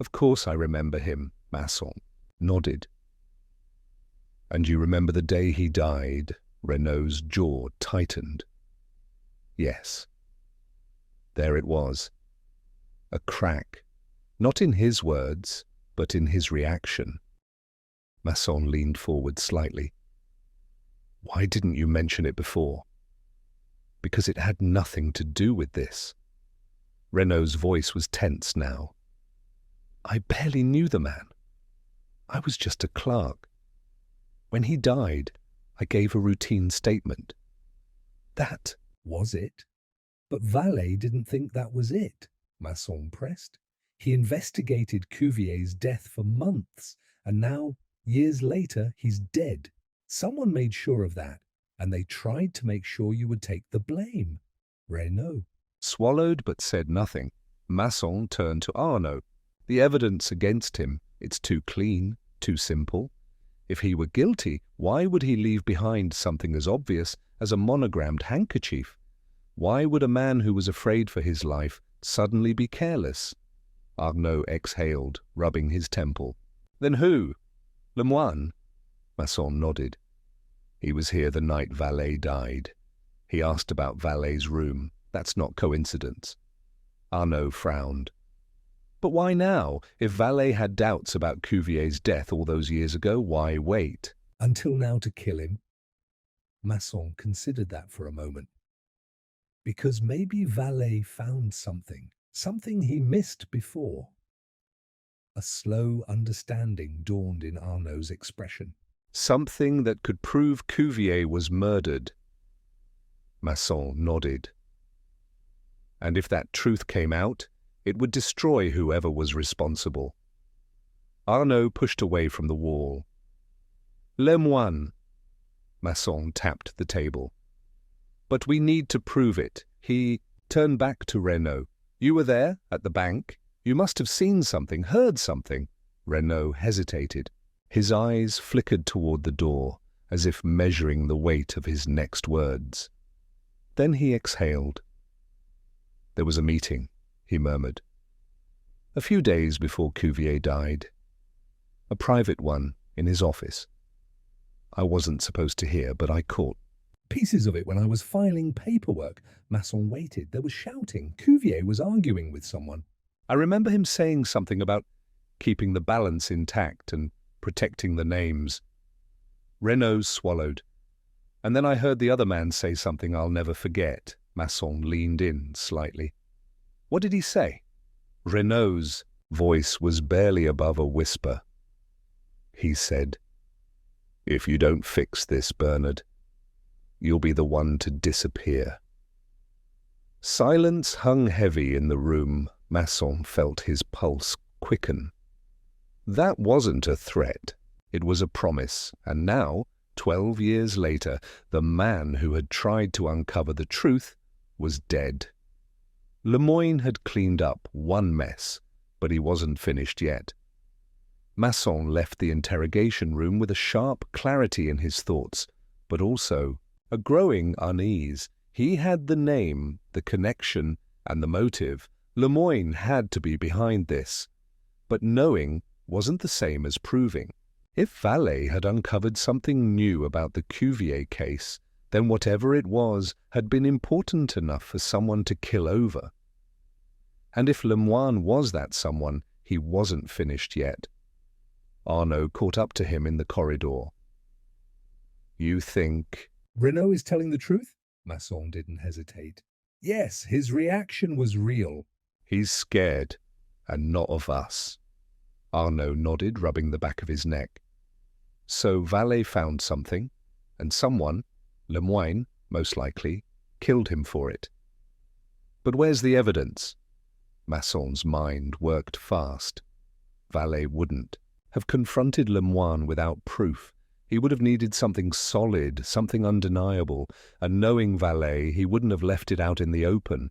Of course I remember him, Masson nodded. And you remember the day he died? Renaud's jaw tightened. Yes. There it was. A crack, not in his words, but in his reaction. Masson leaned forward slightly. Why didn't you mention it before? Because it had nothing to do with this. Renaud's voice was tense now. I barely knew the man. I was just a clerk. When he died, I gave a routine statement. That was it. But Vallée didn't think that was it, Masson pressed. He investigated Cuvier's death for months, and now, years later, he's dead. Someone made sure of that, and they tried to make sure you would take the blame. Renaud swallowed but said nothing. Masson turned to Arnaud. The evidence against him, it's too clean, too simple. If he were guilty, why would he leave behind something as obvious as a monogrammed handkerchief? Why would a man who was afraid for his life suddenly be careless? Arnaud exhaled, rubbing his temple. Then who? Lemoine? Masson nodded. He was here the night Vallée died. He asked about Vallée's room. That's not coincidence. Arnaud frowned. But why now? If Vallée had doubts about Cuvier's death all those years ago, why wait? Until now to kill him? Masson considered that for a moment. Because maybe Vallée found something he missed before. A slow understanding dawned in Arnaud's expression. Something that could prove Cuvier was murdered. Masson nodded. And if that truth came out, it would destroy whoever was responsible. Arnaud pushed away from the wall. Lemoine. Masson tapped the table. But we need to prove it. He turned back to Renaud. You were there, at the bank. You must have seen something, heard something. Renaud hesitated. His eyes flickered toward the door, as if measuring the weight of his next words. Then he exhaled. There was a meeting, he murmured. A few days before Cuvier died. A private one in his office. I wasn't supposed to hear, but I caught pieces of it when I was filing paperwork. Masson waited. There was shouting. Cuvier was arguing with someone. I remember him saying something about keeping the balance intact and protecting the names. Renaud swallowed. And then I heard the other man say something I'll never forget. Masson leaned in slightly. What did he say? Renaud's voice was barely above a whisper. He said, If you don't fix this, Bernard, you'll be the one to disappear. Silence hung heavy in the room. Masson felt his pulse quicken. That wasn't a threat. It was a promise, and now, 12 years later, the man who had tried to uncover the truth was dead. Lemoine had cleaned up one mess, but he wasn't finished yet. Masson left the interrogation room with a sharp clarity in his thoughts, but also a growing unease. He had the name, the connection, and the motive. Lemoine had to be behind this. But knowing wasn't the same as proving. If Vallée had uncovered something new about the Cuvier case, then whatever it was had been important enough for someone to kill over. And if Lemoine was that someone, he wasn't finished yet. Arnaud caught up to him in the corridor. You think... Renaud is telling the truth? Masson didn't hesitate. Yes, his reaction was real. He's scared, and not of us. Arnaud nodded, rubbing the back of his neck. So Vallée found something, and someone, Lemoine, most likely, killed him for it. But where's the evidence? Masson's mind worked fast. Vallée wouldn't have confronted Lemoine without proof. He would have needed something solid, something undeniable, and knowing Vallée, he wouldn't have left it out in the open.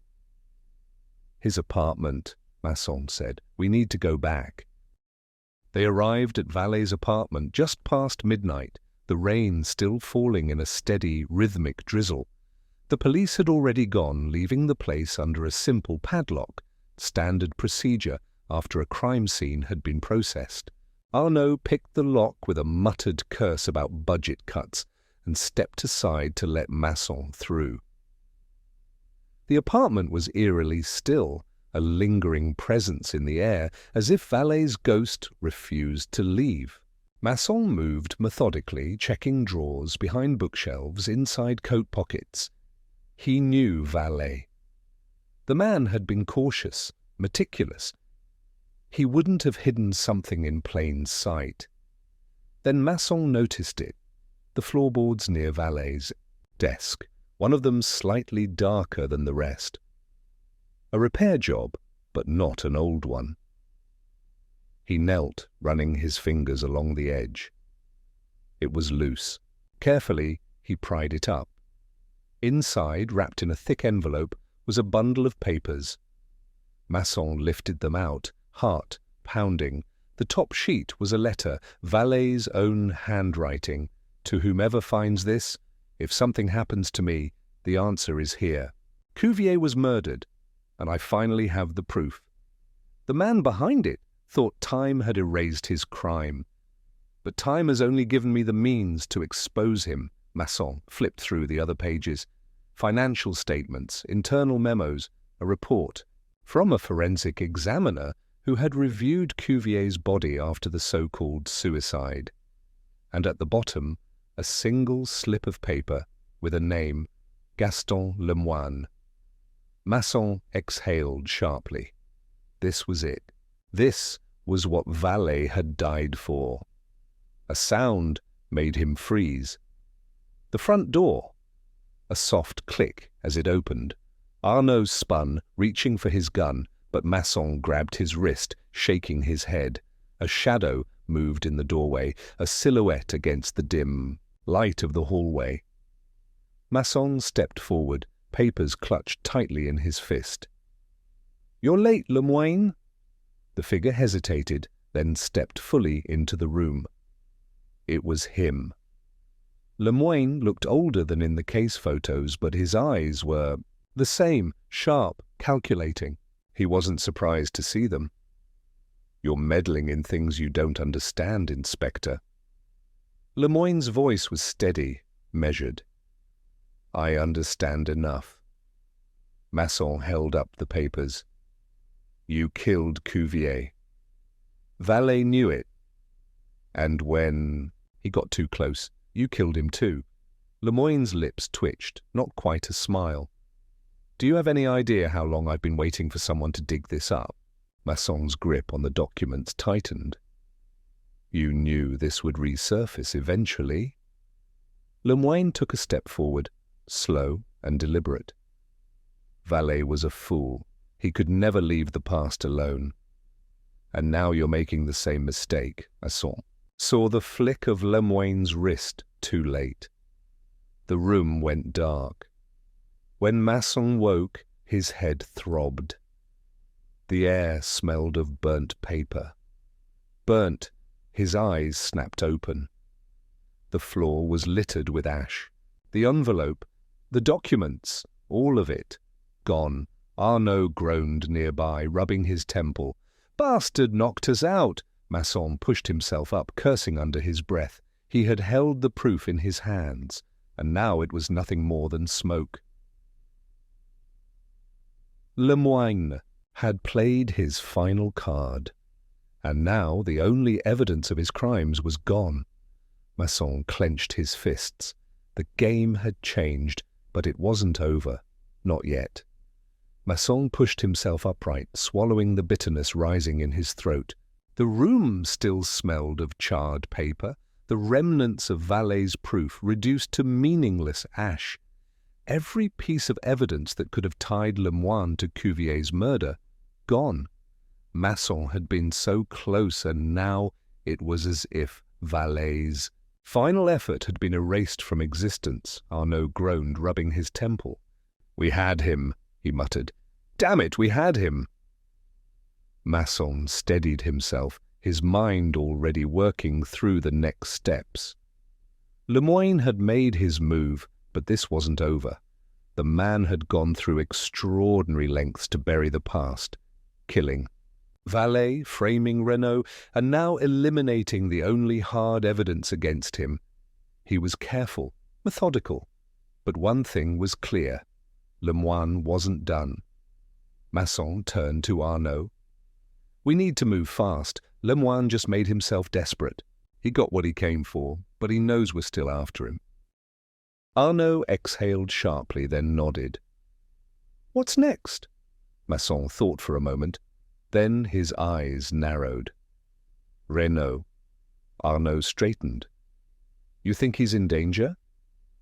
His apartment, Masson said. We need to go back. They arrived at Vallée's apartment just past midnight. the rain still falling in a steady, rhythmic drizzle. The police had already gone, leaving the place under a simple padlock, standard procedure after a crime scene had been processed. Arnaud picked the lock with a muttered curse about budget cuts and stepped aside to let Masson through. The apartment was eerily still, a lingering presence in the air, as if Valet's ghost refused to leave. Masson moved methodically, checking drawers, behind bookshelves, inside coat pockets. He knew Valet. The man had been cautious, meticulous. He wouldn't have hidden something in plain sight. Then Masson noticed it, the floorboards near Valet's desk, one of them slightly darker than the rest. A repair job, but not an old one. He knelt, running his fingers along the edge. It was loose. Carefully, he pried it up. Inside, wrapped in a thick envelope, was a bundle of papers. Masson lifted them out, heart pounding. The top sheet was a letter, Valet's own handwriting. To whomever finds this, if something happens to me, the answer is here. Cuvier was murdered, and I finally have the proof. The man behind it thought time had erased his crime. But time has only given me the means to expose him. Masson flipped through the other pages. Financial statements, internal memos, a report from a forensic examiner who had reviewed Cuvier's body after the so-called suicide. And at the bottom, a single slip of paper with a name, Gaston Lemoine. Masson exhaled sharply. This was it. This was what Valet had died for. A sound made him freeze. The front door. A soft click as it opened. Arnaud spun, reaching for his gun, but Masson grabbed his wrist, shaking his head. A shadow moved in the doorway, a silhouette against the dim light of the hallway. Masson stepped forward, papers clutched tightly in his fist. "You're late, Lemoine." The figure hesitated, then stepped fully into the room. It was him. Lemoine looked older than in the case photos, but his eyes were the same, sharp, calculating. He wasn't surprised to see them. "You're meddling in things you don't understand, Inspector." Lemoine's voice was steady, measured. "I understand enough." Masson held up the papers. "You killed Cuvier. Valet knew it. And when he got too close, you killed him too." Lemoine's lips twitched, not quite a smile. "Do you have any idea how long I've been waiting for someone to dig this up?" Masson's grip on the documents tightened. "You knew this would resurface eventually." Lemoine took a step forward, slow and deliberate. "Valet was a fool. He could never leave the past alone. And now you're making the same mistake." Masson saw the flick of Lemoine's wrist too late. The room went dark. When Masson woke, his head throbbed. The air smelled of burnt paper. Burnt, his eyes snapped open. The floor was littered with ash. The envelope, the documents, all of it, gone. Arnaud groaned nearby, rubbing his temple. "Bastard knocked us out!" Masson pushed himself up, cursing under his breath. He had held the proof in his hands, and now it was nothing more than smoke. Lemoine had played his final card, and now the only evidence of his crimes was gone. Masson clenched his fists. The game had changed, but it wasn't over. Not yet. Masson pushed himself upright, swallowing the bitterness rising in his throat. The room still smelled of charred paper, the remnants of Valet's proof reduced to meaningless ash. Every piece of evidence that could have tied Lemoine to Cuvier's murder, gone. Masson had been so close, and now it was as if Valet's final effort had been erased from existence. Arnaud groaned, rubbing his temple. "We had him," he muttered. "Damn it, we had him." Masson steadied himself, his mind already working through the next steps. Lemoine had made his move, but this wasn't over. The man had gone through extraordinary lengths to bury the past, killing valet, framing Renaud, and now eliminating the only hard evidence against him. He was careful, methodical, but one thing was clear. Lemoine wasn't done. Masson turned to Arnaud. "We need to move fast. Lemoine just made himself desperate. He got what he came for, but he knows we're still after him." Arnaud exhaled sharply, then nodded. "What's next?" Masson thought for a moment. Then his eyes narrowed. "Renaud." Arnaud straightened. "You think he's in danger?"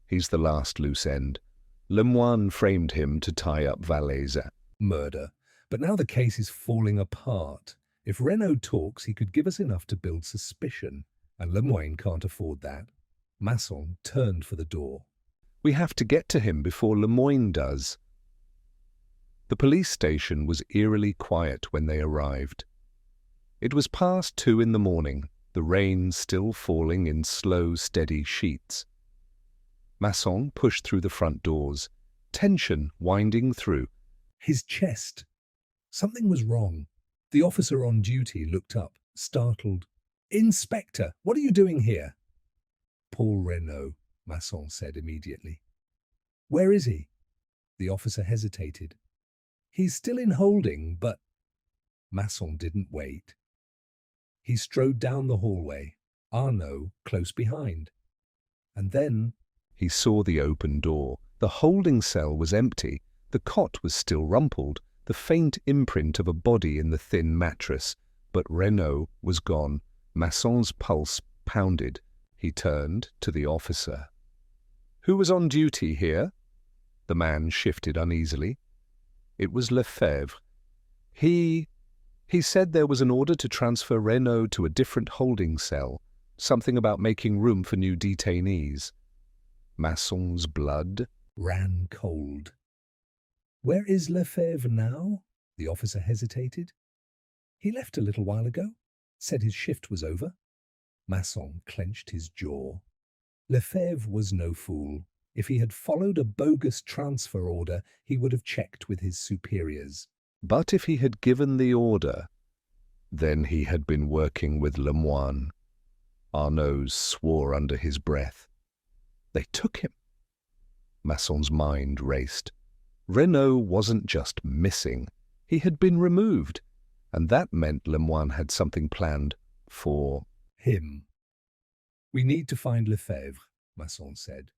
"He's the last loose end. Lemoine framed him to tie up Valet's Murder. But now the case is falling apart. If Renaud talks, he could give us enough to build suspicion, and Lemoine can't afford that. Masson turned for the door. "We have to get to him before Lemoine does." The police station was eerily quiet when they arrived. It was past 2 in the morning, the rain still falling in slow, steady sheets. Masson pushed through the front doors, tension winding through. His chest. Something was wrong. The officer on duty looked up, startled. "Inspector, what are you doing here?" "Paul Renaud," Masson said immediately. "Where is he?" The officer hesitated. "He's still in holding, but—" Masson didn't wait. He strode down the hallway, Arnaud close behind. And then he saw the open door. The holding cell was empty. The cot was still rumpled, the faint imprint of a body in the thin mattress. But Renaud was gone. Masson's pulse pounded. He turned to the officer. "Who was on duty here?" The man shifted uneasily. It was Lefebvre. He said there was an order to transfer Renaud to a different holding cell, something about making room for new detainees. Masson's blood ran cold. "Where is Lefebvre now?" The officer hesitated. "He left a little while ago. Said his shift was over." Masson clenched his jaw. Lefebvre was no fool. If he had followed a bogus transfer order, he would have checked with his superiors. But if he had given the order, then he had been working with Lemoine. Arnaud swore under his breath. They took him. Masson's mind raced. Renaud wasn't just missing. He had been removed, and that meant Lemoine had something planned for him. "We need to find Lefebvre," Masson said.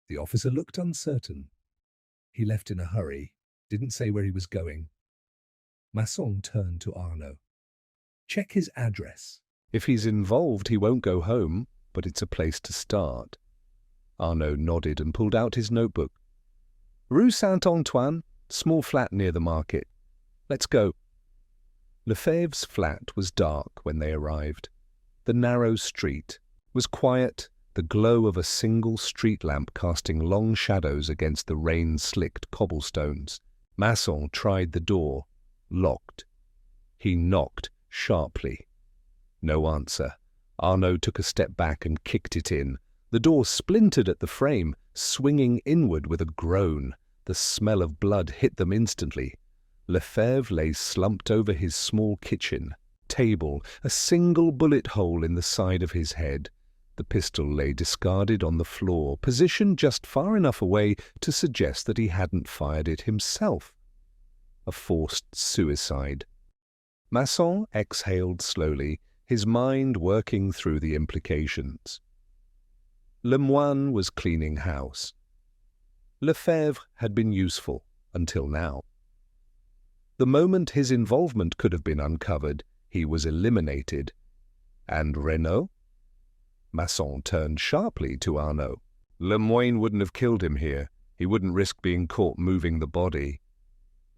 The officer looked uncertain. He left in a hurry, didn't say where he was going. Masson turned to Arnaud. "Check his address." "If he's involved, he won't go home, but it's a place to start." Arnaud nodded and pulled out his notebook. "Rue Saint-Antoine, small flat near the market. Let's go." Lefebvre's flat was dark when they arrived. The narrow street was quiet, the glow of a single street lamp casting long shadows against the rain-slicked cobblestones. Masson tried the door, locked. He knocked sharply. No answer. Arnaud took a step back and kicked it in. The door splintered at the frame, swinging inward with a groan. The smell of blood hit them instantly. Lefebvre lay slumped over his small kitchen table, a single bullet hole in the side of his head. The pistol lay discarded on the floor, positioned just far enough away to suggest that he hadn't fired it himself. A forced suicide. Masson exhaled slowly, his mind working through the implications. Lemoine was cleaning house. Lefebvre had been useful until now. The moment his involvement could have been uncovered, he was eliminated. And Renaud? Masson turned sharply to Arnaud. "Lemoine wouldn't have killed him here. He wouldn't risk being caught moving the body."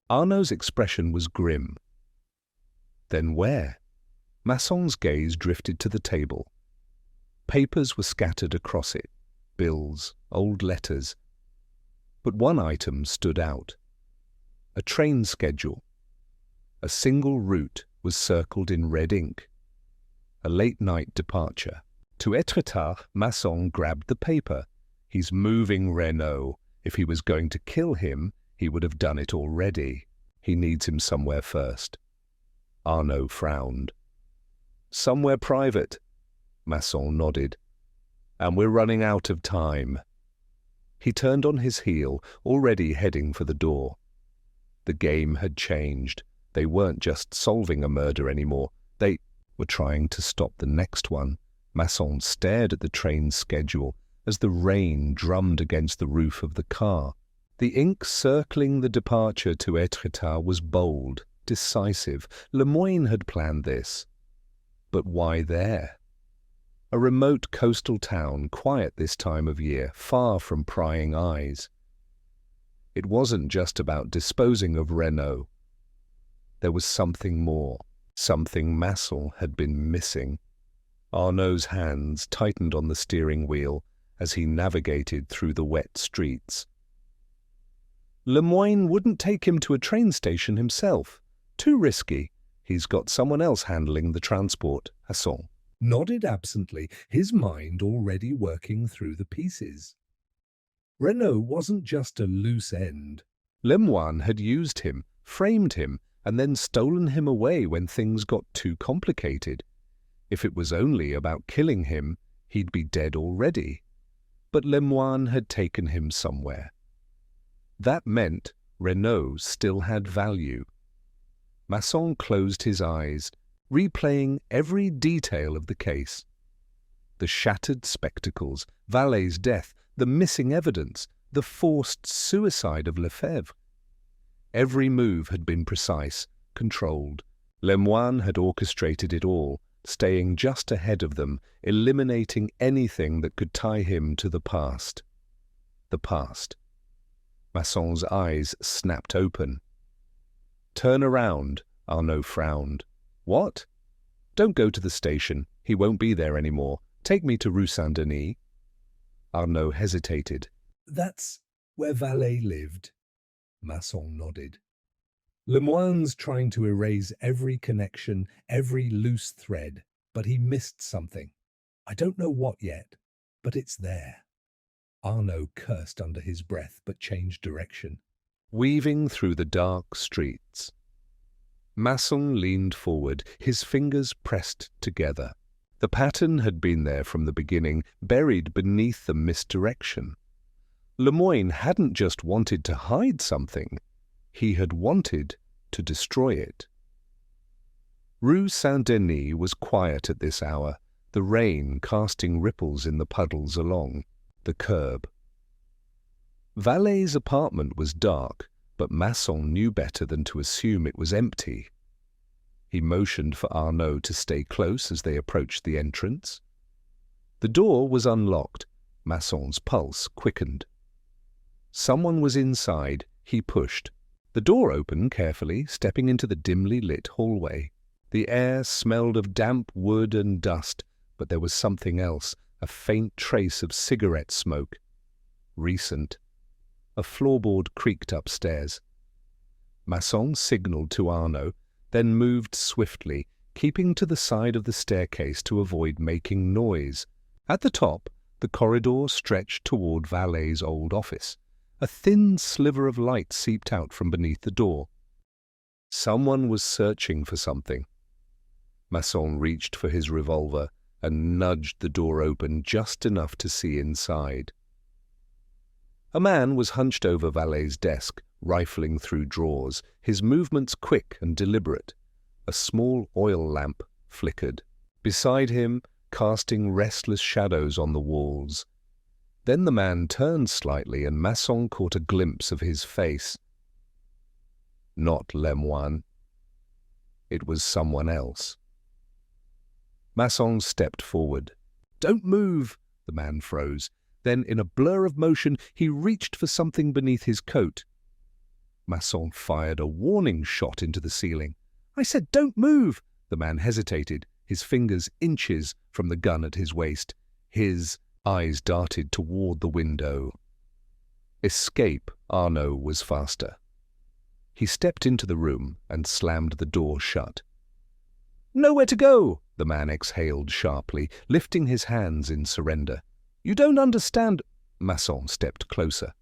Arnaud's expression was grim. "Then where?" Masson's gaze drifted to the table. Papers were scattered across it, bills, old letters. But one item stood out. A train schedule. A single route was circled in red ink. A late-night departure. To Etretat, Masson grabbed the paper. He's moving Renaud. If he was going to kill him, he would have done it already. He needs him somewhere first. Arnaud frowned. Somewhere private. Masson nodded. And we're running out of time. He turned on his heel, already heading for the door. The game had changed. They weren't just solving a murder anymore. They were trying to stop the next one. Masson stared at the train's schedule as the rain drummed against the roof of the car. The ink circling the departure to Etretat was bold, decisive. Lemoyne had planned this. But why there? A remote coastal town, quiet this time of year, far from prying eyes. It wasn't just about disposing of Renaud. There was something more, something Masson had been missing. Arnaud's hands tightened on the steering wheel as he navigated through the wet streets. Lemoyne wouldn't take him to a train station himself. Too risky. He's got someone else handling the transport, Hassan nodded absently, his mind already working through the pieces. Renaud wasn't just a loose end. Lemoyne had used him, framed him, and then stolen him away when things got too complicated. If it was only about killing him, he'd be dead already. But Lemoyne had taken him somewhere. That meant Renaud still had value. Masson closed his eyes, replaying every detail of the case. The shattered spectacles, Valet's death, the missing evidence, the forced suicide of Lefebvre. Every move had been precise, controlled. Lemoyne had orchestrated it all, staying just ahead of them, eliminating anything that could tie him to the past. The past. Masson's eyes snapped open. Turn around, Arnaud frowned. What? Don't go to the station. He won't be there anymore. Take me to Rue Saint-Denis. Arnaud hesitated. That's where Valet lived. Masson nodded. Lemoyne's trying to erase every connection, every loose thread, but he missed something. I don't know what yet, but it's there. Arnaud cursed under his breath, but changed direction. Weaving through the dark streets. Masson leaned forward, his fingers pressed together. The pattern had been there from the beginning, buried beneath the misdirection. Lemoyne hadn't just wanted to hide something, he had wanted to destroy it. Rue Saint-Denis was quiet at this hour, the rain casting ripples in the puddles along the curb. Valet's apartment was dark, but Masson knew better than to assume it was empty. He motioned for Arnaud to stay close as they approached the entrance. The door was unlocked. Masson's pulse quickened. Someone was inside. He pushed. The door opened carefully, stepping into the dimly lit hallway. The air smelled of damp wood and dust, but there was something else, a faint trace of cigarette smoke. Recent. A floorboard creaked upstairs. Masson signaled to Arnaud, then moved swiftly, keeping to the side of the staircase to avoid making noise. At the top, the corridor stretched toward Valet's old office. A thin sliver of light seeped out from beneath the door. Someone was searching for something. Masson reached for his revolver and nudged the door open just enough to see inside. A man was hunched over Valet's desk, rifling through drawers, his movements quick and deliberate. A small oil lamp flickered. Beside him, casting restless shadows on the walls. Then the man turned slightly and Masson caught a glimpse of his face. Not Lemoyne. It was someone else. Masson stepped forward. "Don't move!" The man froze. Then, in a blur of motion, he reached for something beneath his coat. Masson fired a warning shot into the ceiling. "I said, don't move!" The man hesitated, his fingers inches from the gun at his waist. His eyes darted toward the window. Escape, Arnaud was faster. He stepped into the room and slammed the door shut. "Nowhere to go!" the man exhaled sharply, lifting his hands in surrender. "You don't understand." Masson stepped closer.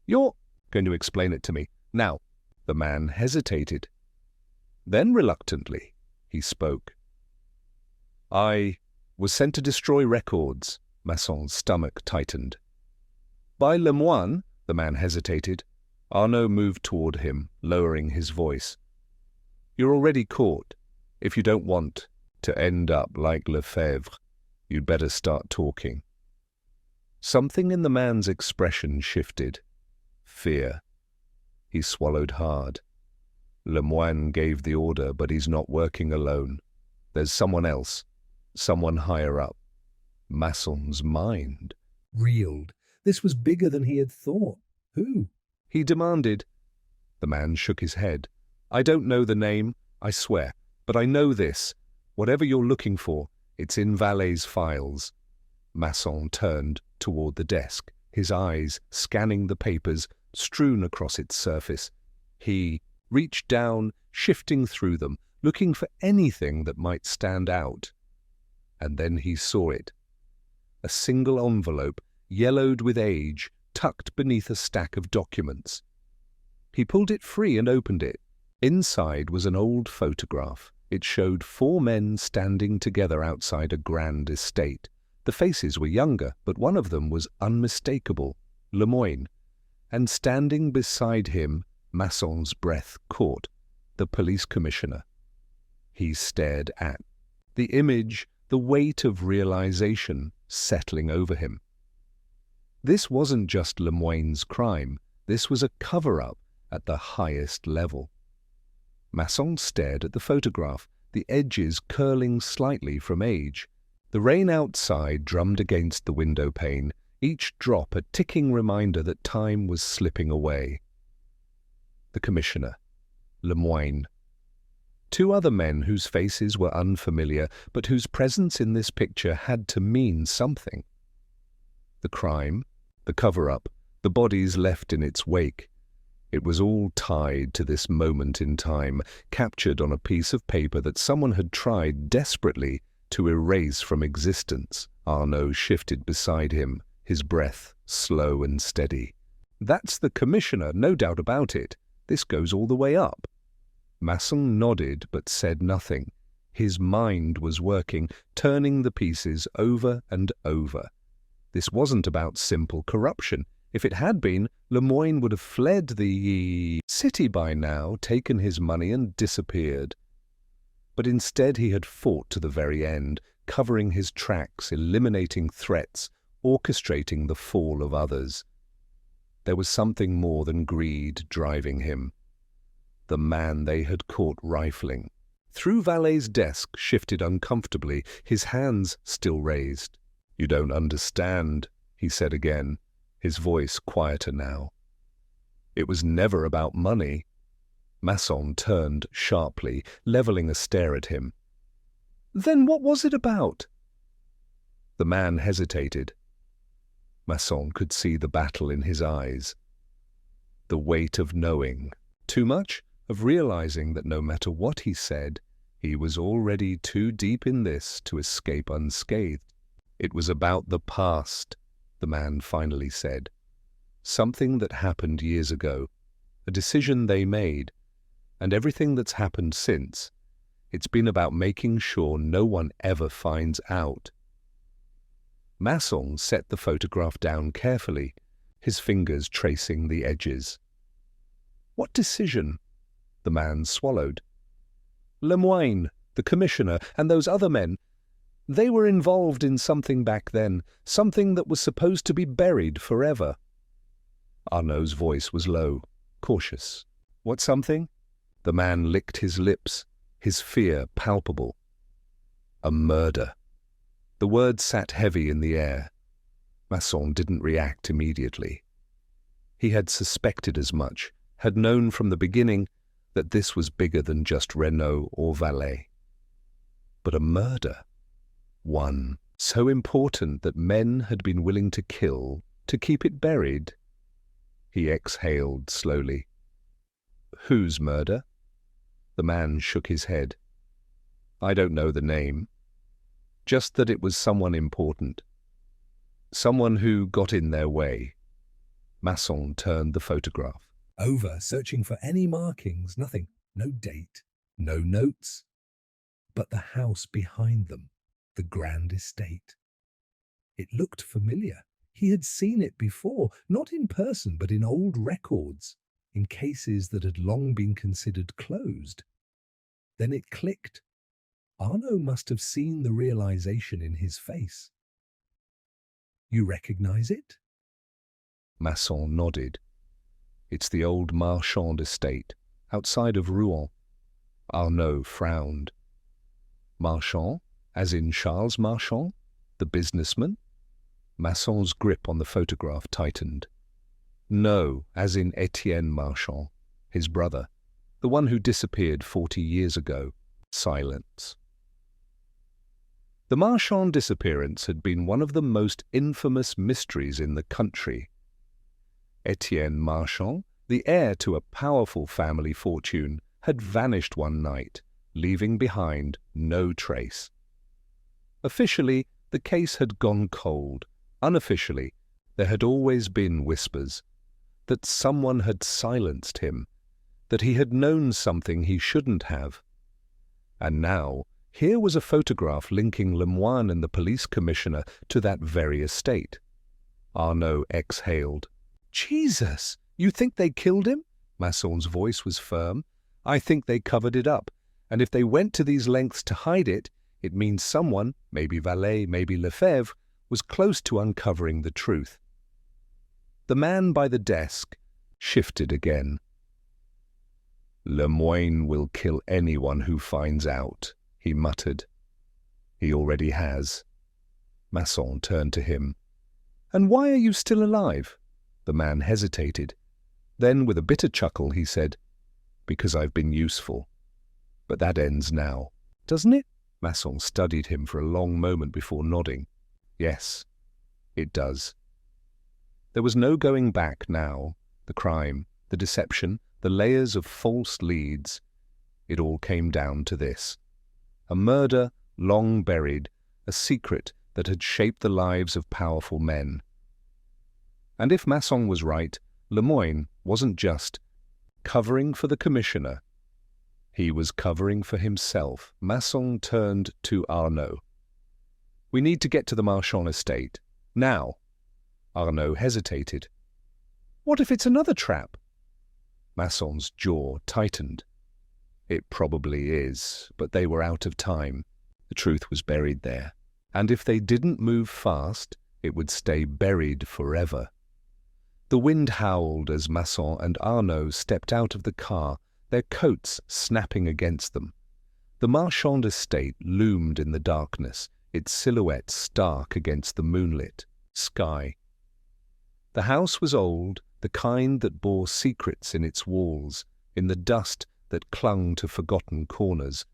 "You're going to explain it to me. Now." The man hesitated. Then reluctantly, he spoke. "I was sent to destroy records." Masson's stomach tightened. "By Lemoine?" The man hesitated. Arnaud moved toward him, lowering his voice. "You're already caught. If you don't want to end up like Lefebvre, you'd better start talking." Something in the man's expression shifted. Fear. He swallowed hard. "Lemoine gave the order, but he's not working alone. There's someone else, someone higher up." Masson's mind reeled. This was bigger than he had thought. Who? he demanded. The man shook his head. "I don't know the name, I swear, but I know this. Whatever you're looking for, it's in Valet's files." Masson turned toward the desk, his eyes scanning the papers strewn across its surface. He reached down, shifting through them, looking for anything that might stand out. And then he saw it. A single envelope, yellowed with age, tucked beneath a stack of documents. He pulled it free and opened it. Inside was an old photograph. It showed 4 men standing together outside a grand estate. The faces were younger, but one of them was unmistakable, Lemoine. And standing beside him, Masson's breath caught, the police commissioner. He stared at the image, the weight of realization settling over him. This wasn't just Lemoine's crime. This was a cover-up at the highest level. Masson stared at the photograph, the edges curling slightly from age. The rain outside drummed against the window pane, each drop a ticking reminder that time was slipping away. The commissioner, Lemoine. 2 other men whose faces were unfamiliar, but whose presence in this picture had to mean something. The crime, the cover-up, the bodies left in its wake. It was all tied to this moment in time, captured on a piece of paper that someone had tried desperately to erase from existence. Arnaud shifted beside him, his breath slow and steady. "That's the commissioner, no doubt about it. This goes all the way up." Masson nodded but said nothing. His mind was working, turning the pieces over and over. This wasn't about simple corruption. If it had been, Lemoine would have fled the city by now, taken his money and disappeared. But instead he had fought to the very end, covering his tracks, eliminating threats, orchestrating the fall of others. There was something more than greed driving him. The man they had caught rifling. Through Valet's desk shifted uncomfortably, his hands still raised. "You don't understand," he said again, his voice quieter now. "It was never about money." Masson turned sharply, leveling a stare at him. "Then what was it about?" The man hesitated. Masson could see the battle in his eyes. The weight of knowing. Too much? Of realizing that no matter what he said, he was already too deep in this to escape unscathed. "It was about the past," the man finally said. "Something that happened years ago, a decision they made, and everything that's happened since. It's been about making sure no one ever finds out." Masson set the photograph down carefully, his fingers tracing the edges. "What decision?" The man swallowed. "Lemoine, the commissioner, and those other men, they were involved in something back then, something that was supposed to be buried forever." Arnaud's voice was low, cautious. "What something?" The man licked his lips, his fear palpable. "A murder." The word sat heavy in the air. Masson didn't react immediately. He had suspected as much, had known from the beginning that this was bigger than just Renaud or Valet. But a murder, one so important that men had been willing to kill to keep it buried. He exhaled slowly. "Whose murder?" The man shook his head. "I don't know the name. just that it was someone important. Someone who got in their way. Masson turned the photograph. Over, searching for any markings, nothing. No date, no notes. But the house behind them, the grand estate. It looked familiar. He had seen it before, not in person, but in old records, in cases that had long been considered closed. Then it clicked. Arnaud must have seen the realization in his face. You recognize it? Masson nodded. It's the old Marchand estate, outside of Rouen. Arnaud frowned. Marchand, as in Charles Marchand, the businessman? Masson's grip on the photograph tightened. No, as in Etienne Marchand, his brother, the one who disappeared 40 years ago. Silence. The Marchand disappearance had been one of the most infamous mysteries in the country. Etienne Marchand, the heir to a powerful family fortune, had vanished one night, leaving behind no trace. Officially, the case had gone cold. Unofficially, there had always been whispers that someone had silenced him, that he had known something he shouldn't have. And now, here was a photograph linking Lemoine and the police commissioner to that very estate. Arnaud exhaled. Jesus! You think they killed him? Masson's voice was firm. I think they covered it up, and if they went to these lengths to hide it, it means someone, maybe Valet, maybe Lefebvre, was close to uncovering the truth. The man by the desk shifted again. Lemoine will kill anyone who finds out, he muttered. He already has. Masson turned to him. And why are you still alive? The man hesitated. Then, with a bitter chuckle, he said, Because I've been useful. But that ends now, doesn't it? Masson studied him for a long moment before nodding. Yes, it does. There was no going back now. The crime, the deception, the layers of false leads. It all came down to this. A murder long buried, a secret that had shaped the lives of powerful men. And if Masson was right, Lemoine wasn't just covering for the commissioner. He was covering for himself. Masson turned to Arnaud. We need to get to the Marchand estate. Now. Arnaud hesitated. What if it's another trap? Masson's jaw tightened. It probably is, but they were out of time. The truth was buried there. And if they didn't move fast, it would stay buried forever. The wind howled as Masson and Arnaud stepped out of the car, their coats snapping against them. The Marchand estate loomed in the darkness, its silhouette stark against the moonlit sky. The house was old, the kind that bore secrets in its walls, in the dust that clung to forgotten corners.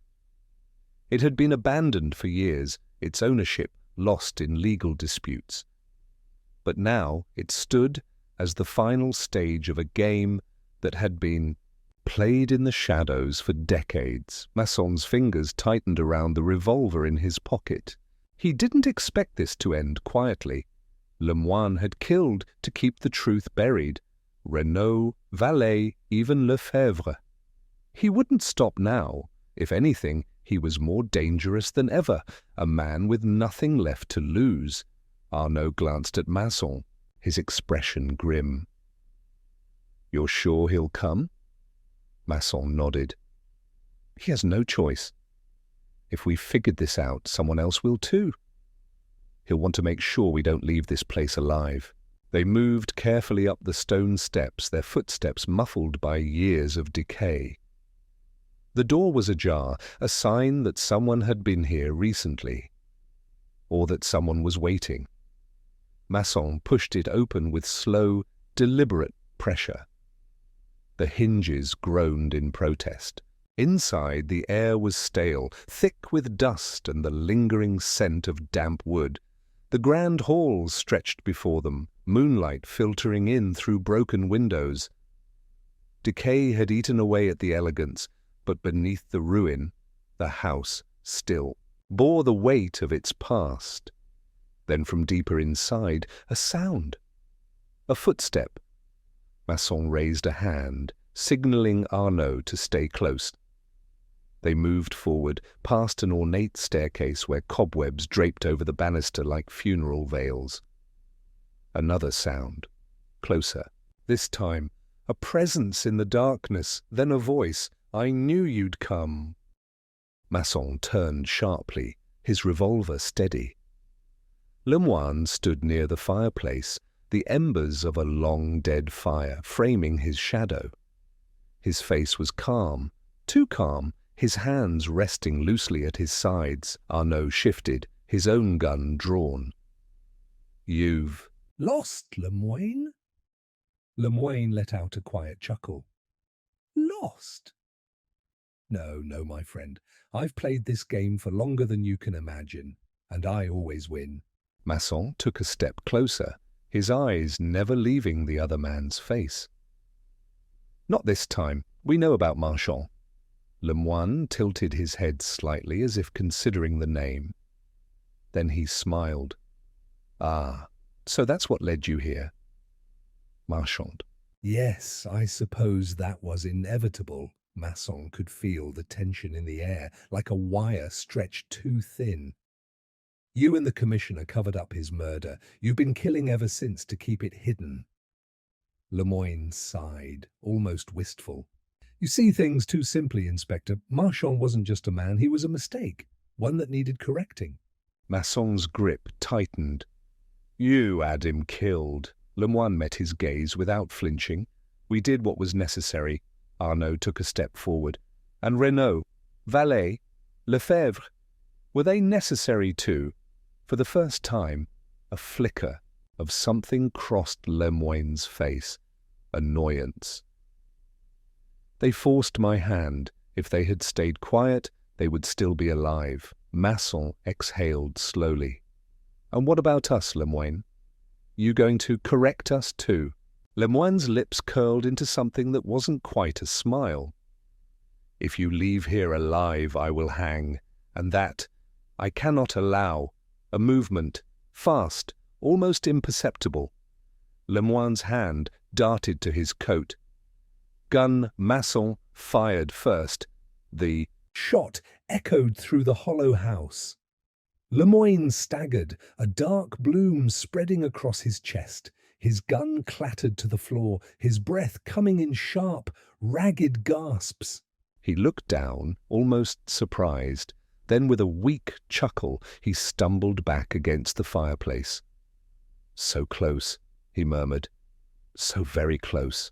It had been abandoned for years, its ownership lost in legal disputes. But now it stood as the final stage of a game that had been played in the shadows for decades. Masson's fingers tightened around the revolver in his pocket. He didn't expect this to end quietly. Lemoine had killed to keep the truth buried. Renaud, Valet, even Lefebvre. He wouldn't stop now. If anything, he was more dangerous than ever, a man with nothing left to lose. Arnaud glanced at Masson, his expression grim. You're sure he'll come? Masson nodded. He has no choice. If we've figured this out, someone else will too. He'll want to make sure we don't leave this place alive. They moved carefully up the stone steps, their footsteps muffled by years of decay. The door was ajar, a sign that someone had been here recently, or that someone was waiting. Masson pushed it open with slow, deliberate pressure. The hinges groaned in protest. Inside, the air was stale, thick with dust and the lingering scent of damp wood. The grand halls stretched before them, moonlight filtering in through broken windows. Decay had eaten away at the elegance, but beneath the ruin, the house still bore the weight of its past. Then from deeper inside, a sound. A footstep. Masson raised a hand, signalling Arnaud to stay close. They moved forward, past an ornate staircase where cobwebs draped over the banister like funeral veils. Another sound. Closer. This time, a presence in the darkness, then a voice. "I knew you'd come." Masson turned sharply, his revolver steady. Lemoine stood near the fireplace, the embers of a long-dead fire framing his shadow. His face was calm, too calm, his hands resting loosely at his sides. Arnaud shifted, his own gun drawn. "You've Lost, Lemoine?" Lemoine let out a quiet chuckle. "Lost? No, my friend. I've played this game for longer than you can imagine, and I always win." Masson took a step closer, his eyes never leaving the other man's face. "Not this time. We know about Marchand." Lemoine tilted his head slightly as if considering the name. Then he smiled. "Ah, so that's what led you here." Marchand. Yes, I suppose that was inevitable. Masson could feel the tension in the air, like a wire stretched too thin. "You and the commissioner covered up his murder. You've been killing ever since to keep it hidden." Lemoine sighed, almost wistful. "You see things too simply, Inspector. Marchand wasn't just a man, he was a mistake, one that needed correcting." Masson's grip tightened. "You had him killed." Lemoine met his gaze without flinching. "We did what was necessary." Arnaud took a step forward. "And Renaud, Valet, Lefebvre, were they necessary too?" For the first time, a flicker of something crossed Lemoine's face. Annoyance. "They forced my hand. If they had stayed quiet, they would still be alive." Masson exhaled slowly. "And what about us, Lemoine? You going to correct us too?" Lemoine's lips curled into something that wasn't quite a smile. "If you leave here alive, I will hang, and that I cannot allow. A movement, fast, almost imperceptible." Lemoine's hand darted to his coat. Gun Masson fired first. The shot echoed through the hollow house. Lemoine staggered, a dark bloom spreading across his chest. His gun clattered to the floor, his breath coming in sharp, ragged gasps. He looked down, almost surprised. Then with a weak chuckle, he stumbled back against the fireplace. "So close," he murmured. "So very close."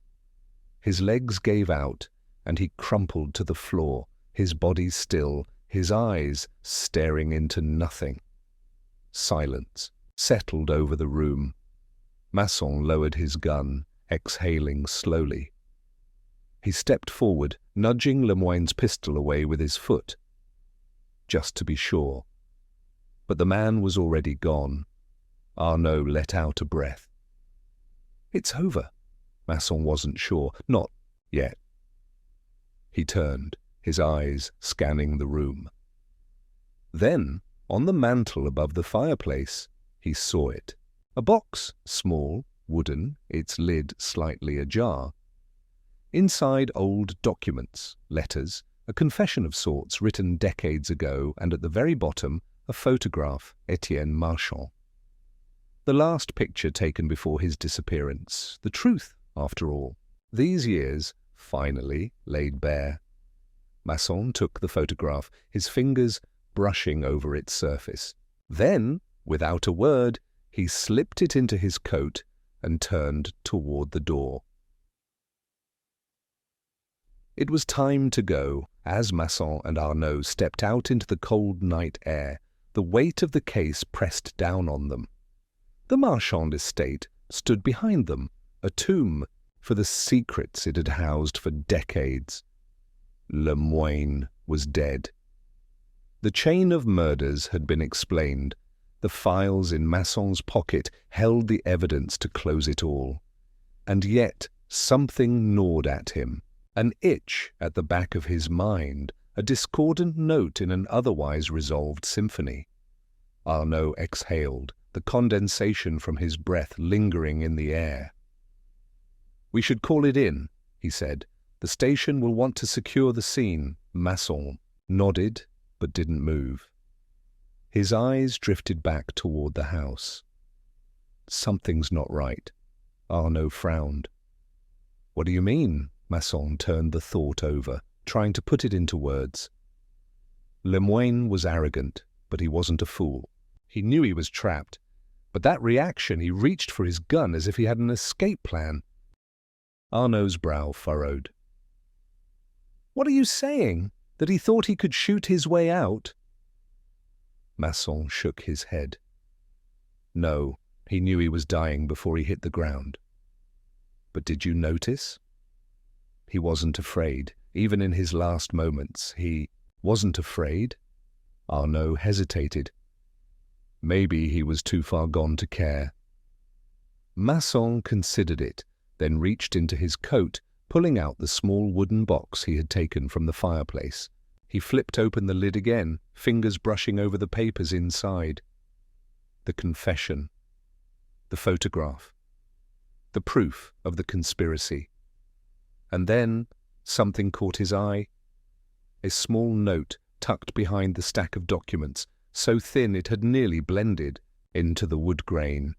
His legs gave out, and he crumpled to the floor, his body still, his eyes staring into nothing. Silence settled over the room. Masson lowered his gun, exhaling slowly. He stepped forward, nudging Lemoine's pistol away with his foot. Just to be sure. But the man was already gone. Arnaud let out a breath. "It's over." Masson wasn't sure. "Not yet." He turned, his eyes scanning the room. Then, on the mantel above the fireplace, he saw it. A box, small, wooden, its lid slightly ajar. Inside old documents, letters, a confession of sorts written decades ago, and at the very bottom, a photograph, Etienne Marchand. The last picture taken before his disappearance, the truth, after all. These years, finally, laid bare. Masson took the photograph, his fingers brushing over its surface. Then, without a word, he slipped it into his coat and turned toward the door. It was time to go. As Masson and Arnaud stepped out into the cold night air, the weight of the case pressed down on them. The Marchand estate stood behind them, a tomb for the secrets it had housed for decades. Lemoine was dead. The chain of murders had been explained. The files in Masson's pocket held the evidence to close it all. And yet something gnawed at him, an itch at the back of his mind, a discordant note in an otherwise resolved symphony. Arnaud exhaled, the condensation from his breath lingering in the air. "We should call it in," he said. "The station will want to secure the scene." Masson nodded, but didn't move. His eyes drifted back toward the house. "Something's not right." Arnaud frowned. "What do you mean?" Masson turned the thought over, trying to put it into words. Lemoine was arrogant, but he wasn't a fool. He knew he was trapped, but that reaction, he reached for his gun as if he had an escape plan. Arnaud's brow furrowed. "What are you saying? That he thought he could shoot his way out?" Masson shook his head. "No, he knew he was dying before he hit the ground." "But did you notice?" "He wasn't afraid. Even in his last moments, he wasn't afraid." Arnaud hesitated. Maybe he was too far gone to care. Masson considered it, then reached into his coat, pulling out the small wooden box he had taken from the fireplace. He flipped open the lid again, fingers brushing over the papers inside. The confession. The photograph. The proof of the conspiracy. And then something caught his eye. A small note tucked behind the stack of documents, so thin it had nearly blended into the wood grain.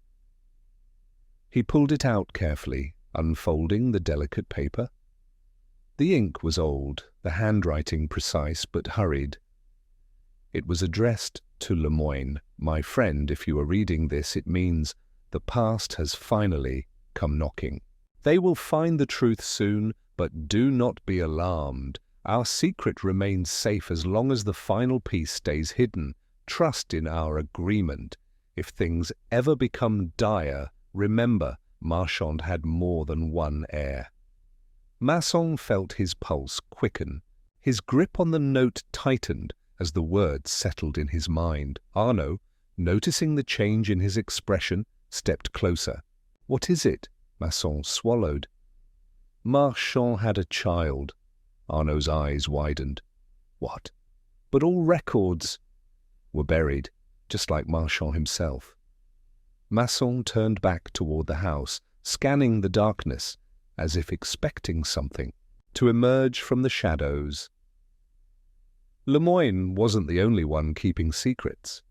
He pulled it out carefully, unfolding the delicate paper. The ink was old, the handwriting precise but hurried. It was addressed to Lemoine. "My friend, if you are reading this, it means the past has finally come knocking. They will find the truth soon, but do not be alarmed. Our secret remains safe as long as the final piece stays hidden. Trust in our agreement. If things ever become dire, remember, Marchand had more than one heir." Masson felt his pulse quicken. His grip on the note tightened as the words settled in his mind. Arnaud, noticing the change in his expression, stepped closer. "What is it?" Masson swallowed. "Marchand had a child." Arnaud's eyes widened. "What? But all records were buried, just like Marchand himself." Masson turned back toward the house, scanning the darkness, as if expecting something to emerge from the shadows. Lemoine wasn't the only one keeping secrets.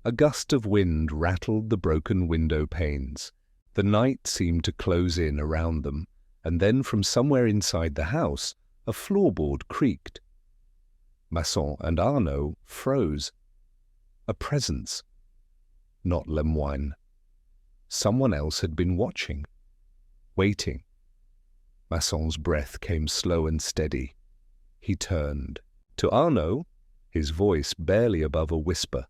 A gust of wind rattled the broken window panes. The night seemed to close in around them, and then from somewhere inside the house, a floorboard creaked. Masson and Arnaud froze. A presence. Not Lemoine. Someone else had been watching, waiting. Masson's breath came slow and steady. He turned. To Arnaud, his voice barely above a whisper.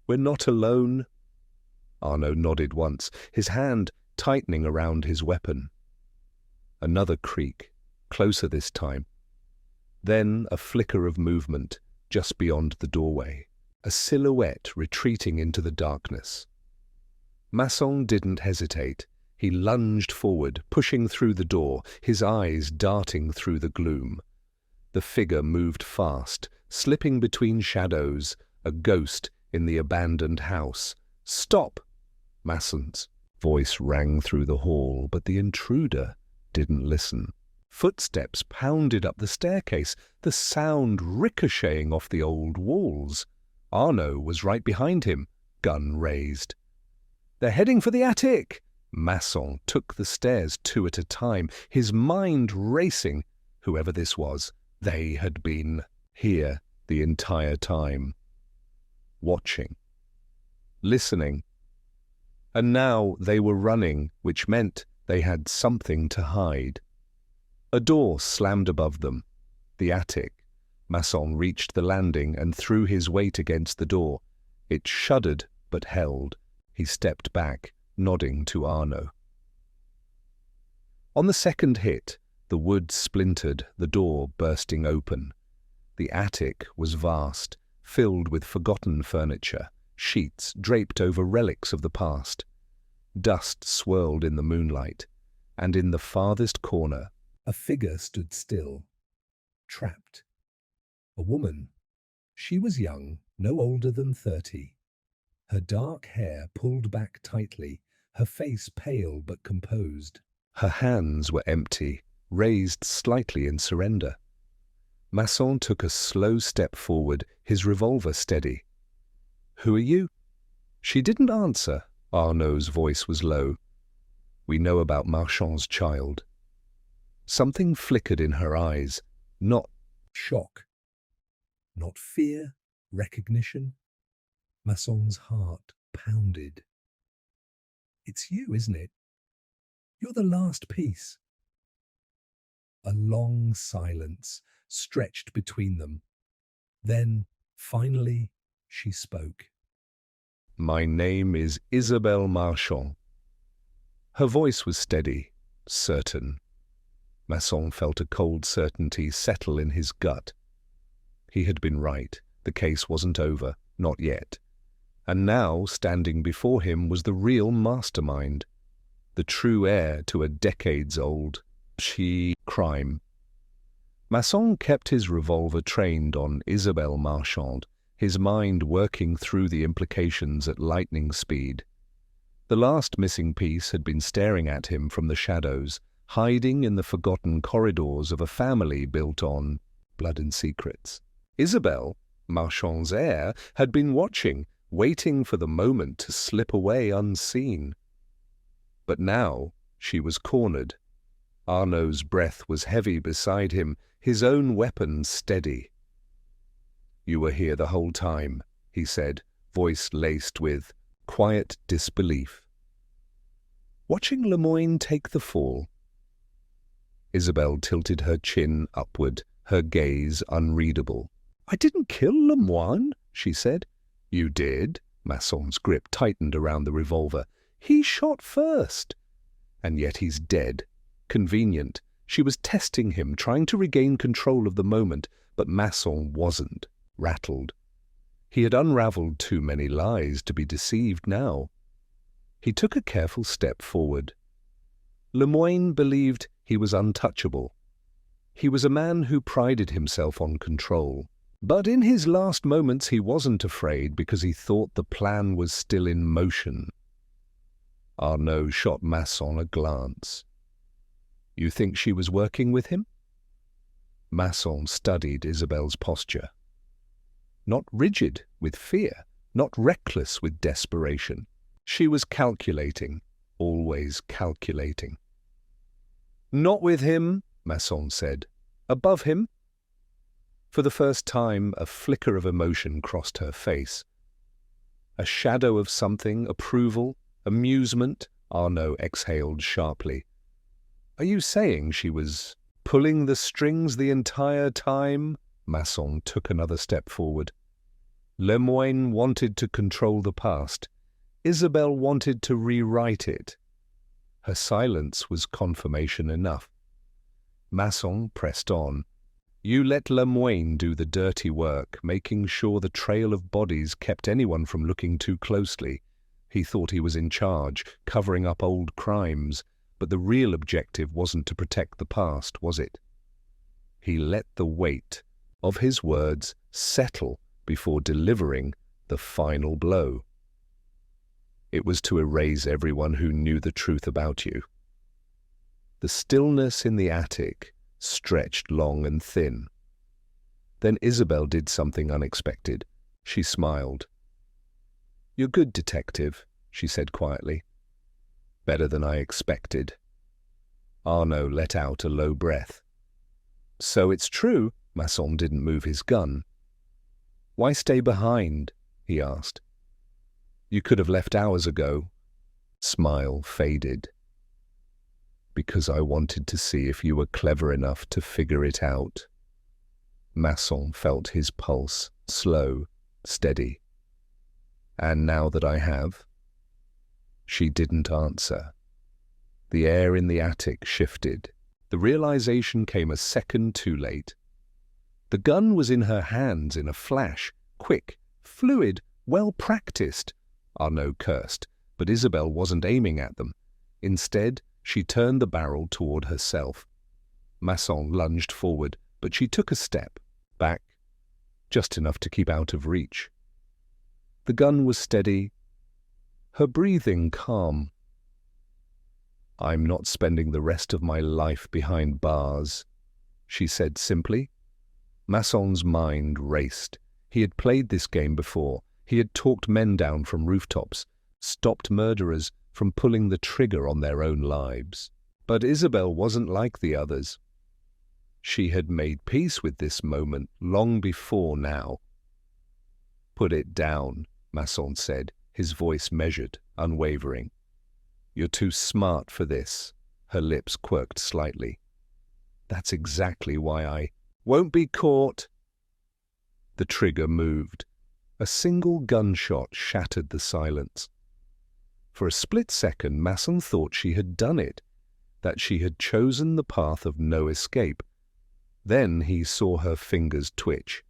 "We're not alone." Arnaud nodded once, his hand tightening around his weapon. Another creak, closer this time. Then a flicker of movement just beyond the doorway, a silhouette retreating into the darkness. Masson didn't hesitate. He lunged forward, pushing through the door, his eyes darting through the gloom. The figure moved fast, slipping between shadows, a ghost in the abandoned house. "Stop!" Masson's voice rang through the hall, but the intruder didn't listen. Footsteps pounded up the staircase, the sound ricocheting off the old walls. Arnaud was right behind him, gun raised. "They're heading for the attic!" Masson took the stairs 2 at a time, his mind racing. Whoever this was, they had been here the entire time. Watching. Listening. And now they were running, which meant they had something to hide. A door slammed above them. The attic. Masson reached the landing and threw his weight against the door. It shuddered but held. He stepped back, nodding to Arnaud. On the second hit, the wood splintered, the door bursting open. The attic was vast, filled with forgotten furniture, sheets draped over relics of the past. Dust swirled in the moonlight, and in the farthest corner, a figure stood still. Trapped. A woman. She was young, no older than 30. Her dark hair pulled back tightly, her face pale but composed. Her hands were empty, raised slightly in surrender. Masson took a slow step forward, his revolver steady. "Who are you?" She didn't answer. Arnaud's voice was low. "We know about Marchand's child." Something flickered in her eyes. Not Shock. Not fear, recognition. Masson's heart pounded. "It's you, isn't it? You're the last piece." A long silence stretched between them. Then, finally, she spoke. "My name is Isabelle Marchand." Her voice was steady, certain. Masson felt a cold certainty settle in his gut. He had been right. The case wasn't over, not yet. And now, standing before him, was the real mastermind, the true heir to a decades-old crime. Masson kept his revolver trained on Isabelle Marchand, his mind working through the implications at lightning speed. The last missing piece had been staring at him from the shadows, hiding in the forgotten corridors of a family built on blood and secrets. Isabelle, Marchand's heir, had been watching, waiting for the moment to slip away unseen. But now she was cornered. Arnaud's breath was heavy beside him, his own weapon steady. "You were here the whole time," he said, voice laced with quiet disbelief. "Watching Lemoyne take the fall." Isabelle tilted her chin upward, her gaze unreadable. "I didn't kill Lemoyne," she said. "You did." Masson's grip tightened around the revolver. "He shot first." "And yet he's dead." Convenient. She was testing him, trying to regain control of the moment, but Masson wasn't, rattled. He had unraveled too many lies to be deceived now. He took a careful step forward. Lemoyne believed he was untouchable. He was a man who prided himself on control. But in his last moments he wasn't afraid because he thought the plan was still in motion. Arnaud shot Masson a glance. "You think she was working with him?" Masson studied Isabelle's posture. Not rigid with fear, not reckless with desperation. She was calculating, always calculating. "Not with him," Masson said. "Above him?" For the first time, a flicker of emotion crossed her face. A shadow of something, approval, amusement, Arnaud exhaled sharply. "Are you saying she was pulling the strings the entire time?" Masson took another step forward. Lemoyne wanted to control the past. Isabelle wanted to rewrite it. Her silence was confirmation enough. Masson pressed on. "You let Lemoyne do the dirty work, making sure the trail of bodies kept anyone from looking too closely. He thought he was in charge, covering up old crimes, but the real objective wasn't to protect the past, was it? He let the weight of his words settle before delivering the final blow. It was to erase everyone who knew the truth about you." The stillness in the attic stretched long and thin. Then Isabelle did something unexpected. She smiled. "You're good, detective," she said quietly. "Better than I expected." Arnaud let out a low breath. "So it's true?" Masson didn't move his gun. "Why stay behind?" he asked. "You could have left hours ago." Smile faded. "Because I wanted to see if you were clever enough to figure it out." Masson felt his pulse, slow, steady. "And now that I have?" She didn't answer. The air in the attic shifted. The realization came a second too late. The gun was in her hands in a flash, quick, fluid, well-practiced. Arnaud cursed, but Isabelle wasn't aiming at them. Instead, she turned the barrel toward herself. Masson lunged forward, but she took a step back, just enough to keep out of reach. The gun was steady, her breathing calm. "I'm not spending the rest of my life behind bars," she said simply. Masson's mind raced. He had played this game before. He had talked men down from rooftops, stopped murderers from pulling the trigger on their own lives. But Isabel wasn't like the others. She had made peace with this moment long before now. "Put it down," Masson said, his voice measured, unwavering. "You're too smart for this." Her lips quirked slightly. "That's exactly why I won't be caught." The trigger moved. A single gunshot shattered the silence. For a split second, Masson thought she had done it, that she had chosen the path of no escape. Then he saw her fingers twitch.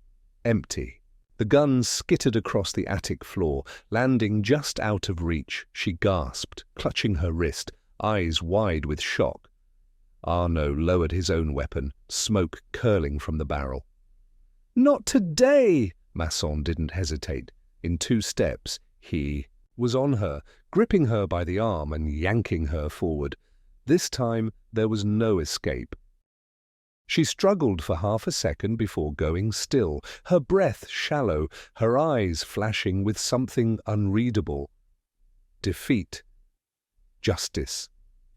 Empty. The gun skittered across the attic floor, landing just out of reach. She gasped, clutching her wrist, eyes wide with shock. Arnaud lowered his own weapon, smoke curling from the barrel. "Not today!" Masson didn't hesitate. In 2 steps, he was on her, gripping her by the arm and yanking her forward. This time, there was no escape. She struggled for half a second before going still, her breath shallow, her eyes flashing with something unreadable. Defeat. Justice.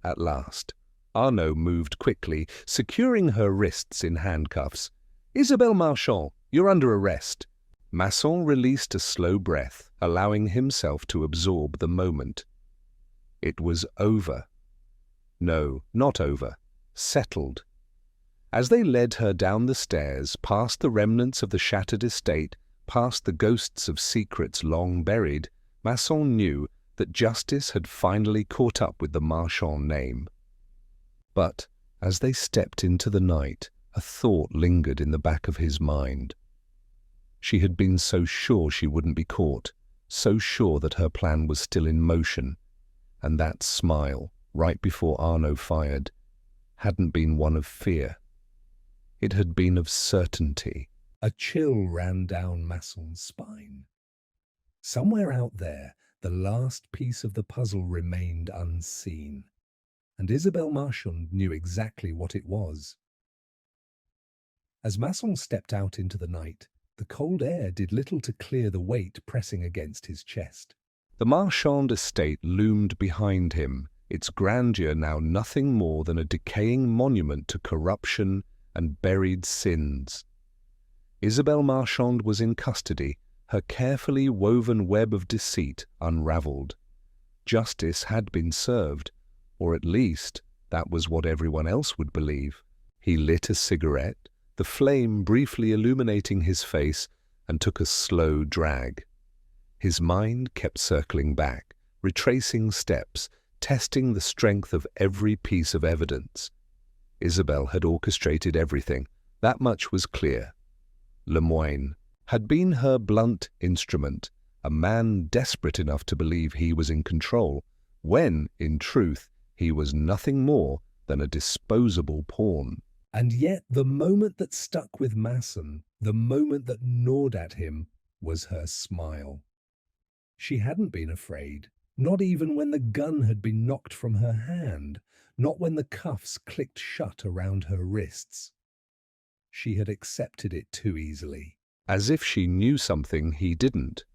At last. Arnaud moved quickly, securing her wrists in handcuffs. "Isabelle Marchand, you're under arrest." Masson released a slow breath, allowing himself to absorb the moment. It was over. No, not over. Settled. As they led her down the stairs, past the remnants of the shattered estate, past the ghosts of secrets long buried, Masson knew that justice had finally caught up with the Marchand name. But as they stepped into the night, a thought lingered in the back of his mind. She had been so sure she wouldn't be caught, so sure that her plan was still in motion, and that smile, right before Arnaud fired, hadn't been one of fear. It had been of certainty. A chill ran down Masson's spine. Somewhere out there, the last piece of the puzzle remained unseen, and Isabelle Marchand knew exactly what it was. As Masson stepped out into the night, the cold air did little to clear the weight pressing against his chest. The Marchand estate loomed behind him, its grandeur now nothing more than a decaying monument to corruption and buried sins. Isabelle Marchand was in custody, her carefully woven web of deceit unravelled. Justice had been served, or at least that was what everyone else would believe. He lit a cigarette, the flame briefly illuminating his face, and took a slow drag. His mind kept circling back, retracing steps, testing the strength of every piece of evidence. Isabelle had orchestrated everything, that much was clear. Lemoine had been her blunt instrument, a man desperate enough to believe he was in control, when, in truth, he was nothing more than a disposable pawn. And yet the moment that stuck with Masson, the moment that gnawed at him, was her smile. She hadn't been afraid, not even when the gun had been knocked from her hand, not when the cuffs clicked shut around her wrists. She had accepted it too easily. As if she knew something he didn't.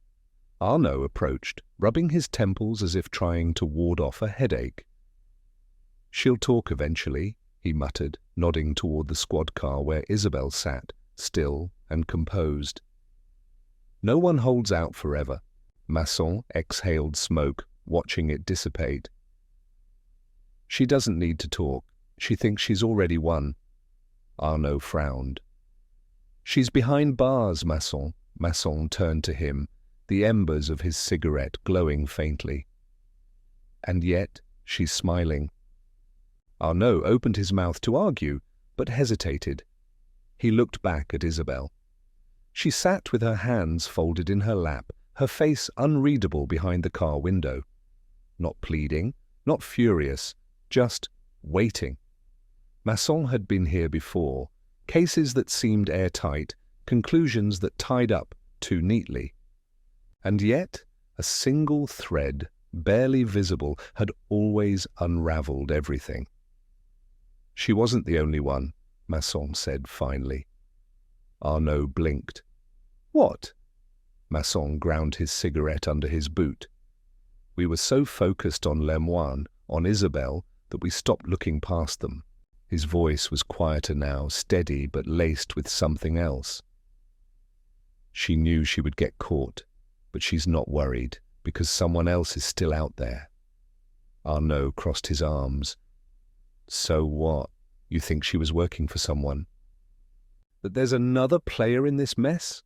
Arnaud approached, rubbing his temples as if trying to ward off a headache. "She'll talk eventually," he muttered, nodding toward the squad car where Isabelle sat, still and composed. "No one holds out forever." Masson exhaled smoke, watching it dissipate. "She doesn't need to talk. She thinks she's already won." Arnaud frowned. "She's behind bars, Masson." Masson turned to him, the embers of his cigarette glowing faintly. "And yet she's smiling." Arnaud opened his mouth to argue, but hesitated. He looked back at Isabelle. She sat with her hands folded in her lap, her face unreadable behind the car window. Not pleading, not furious, just waiting. Masson had been here before. Cases that seemed airtight, conclusions that tied up too neatly. And yet, a single thread, barely visible, had always unravelled everything. She wasn't the only one, Masson said finally. Arnaud blinked. What? Masson ground his cigarette under his boot. We were so focused on Lemoine, on Isabelle, that we stopped looking past them. His voice was quieter now, steady but laced with something else. She knew she would get caught, but she's not worried, because someone else is still out there. Arnaud crossed his arms. So what? You think she was working for someone? That there's another player in this mess?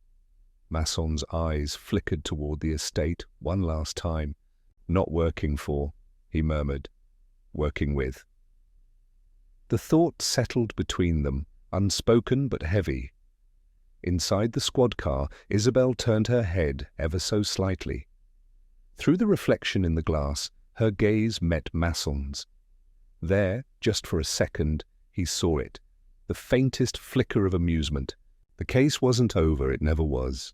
Masson's eyes flickered toward the estate one last time. Not working for, he murmured. Working with. The thought settled between them, unspoken but heavy. Inside the squad car, Isabelle turned her head ever so slightly. Through the reflection in the glass, her gaze met Masson's. There, just for a second, he saw it, the faintest flicker of amusement. The case wasn't over, it never was.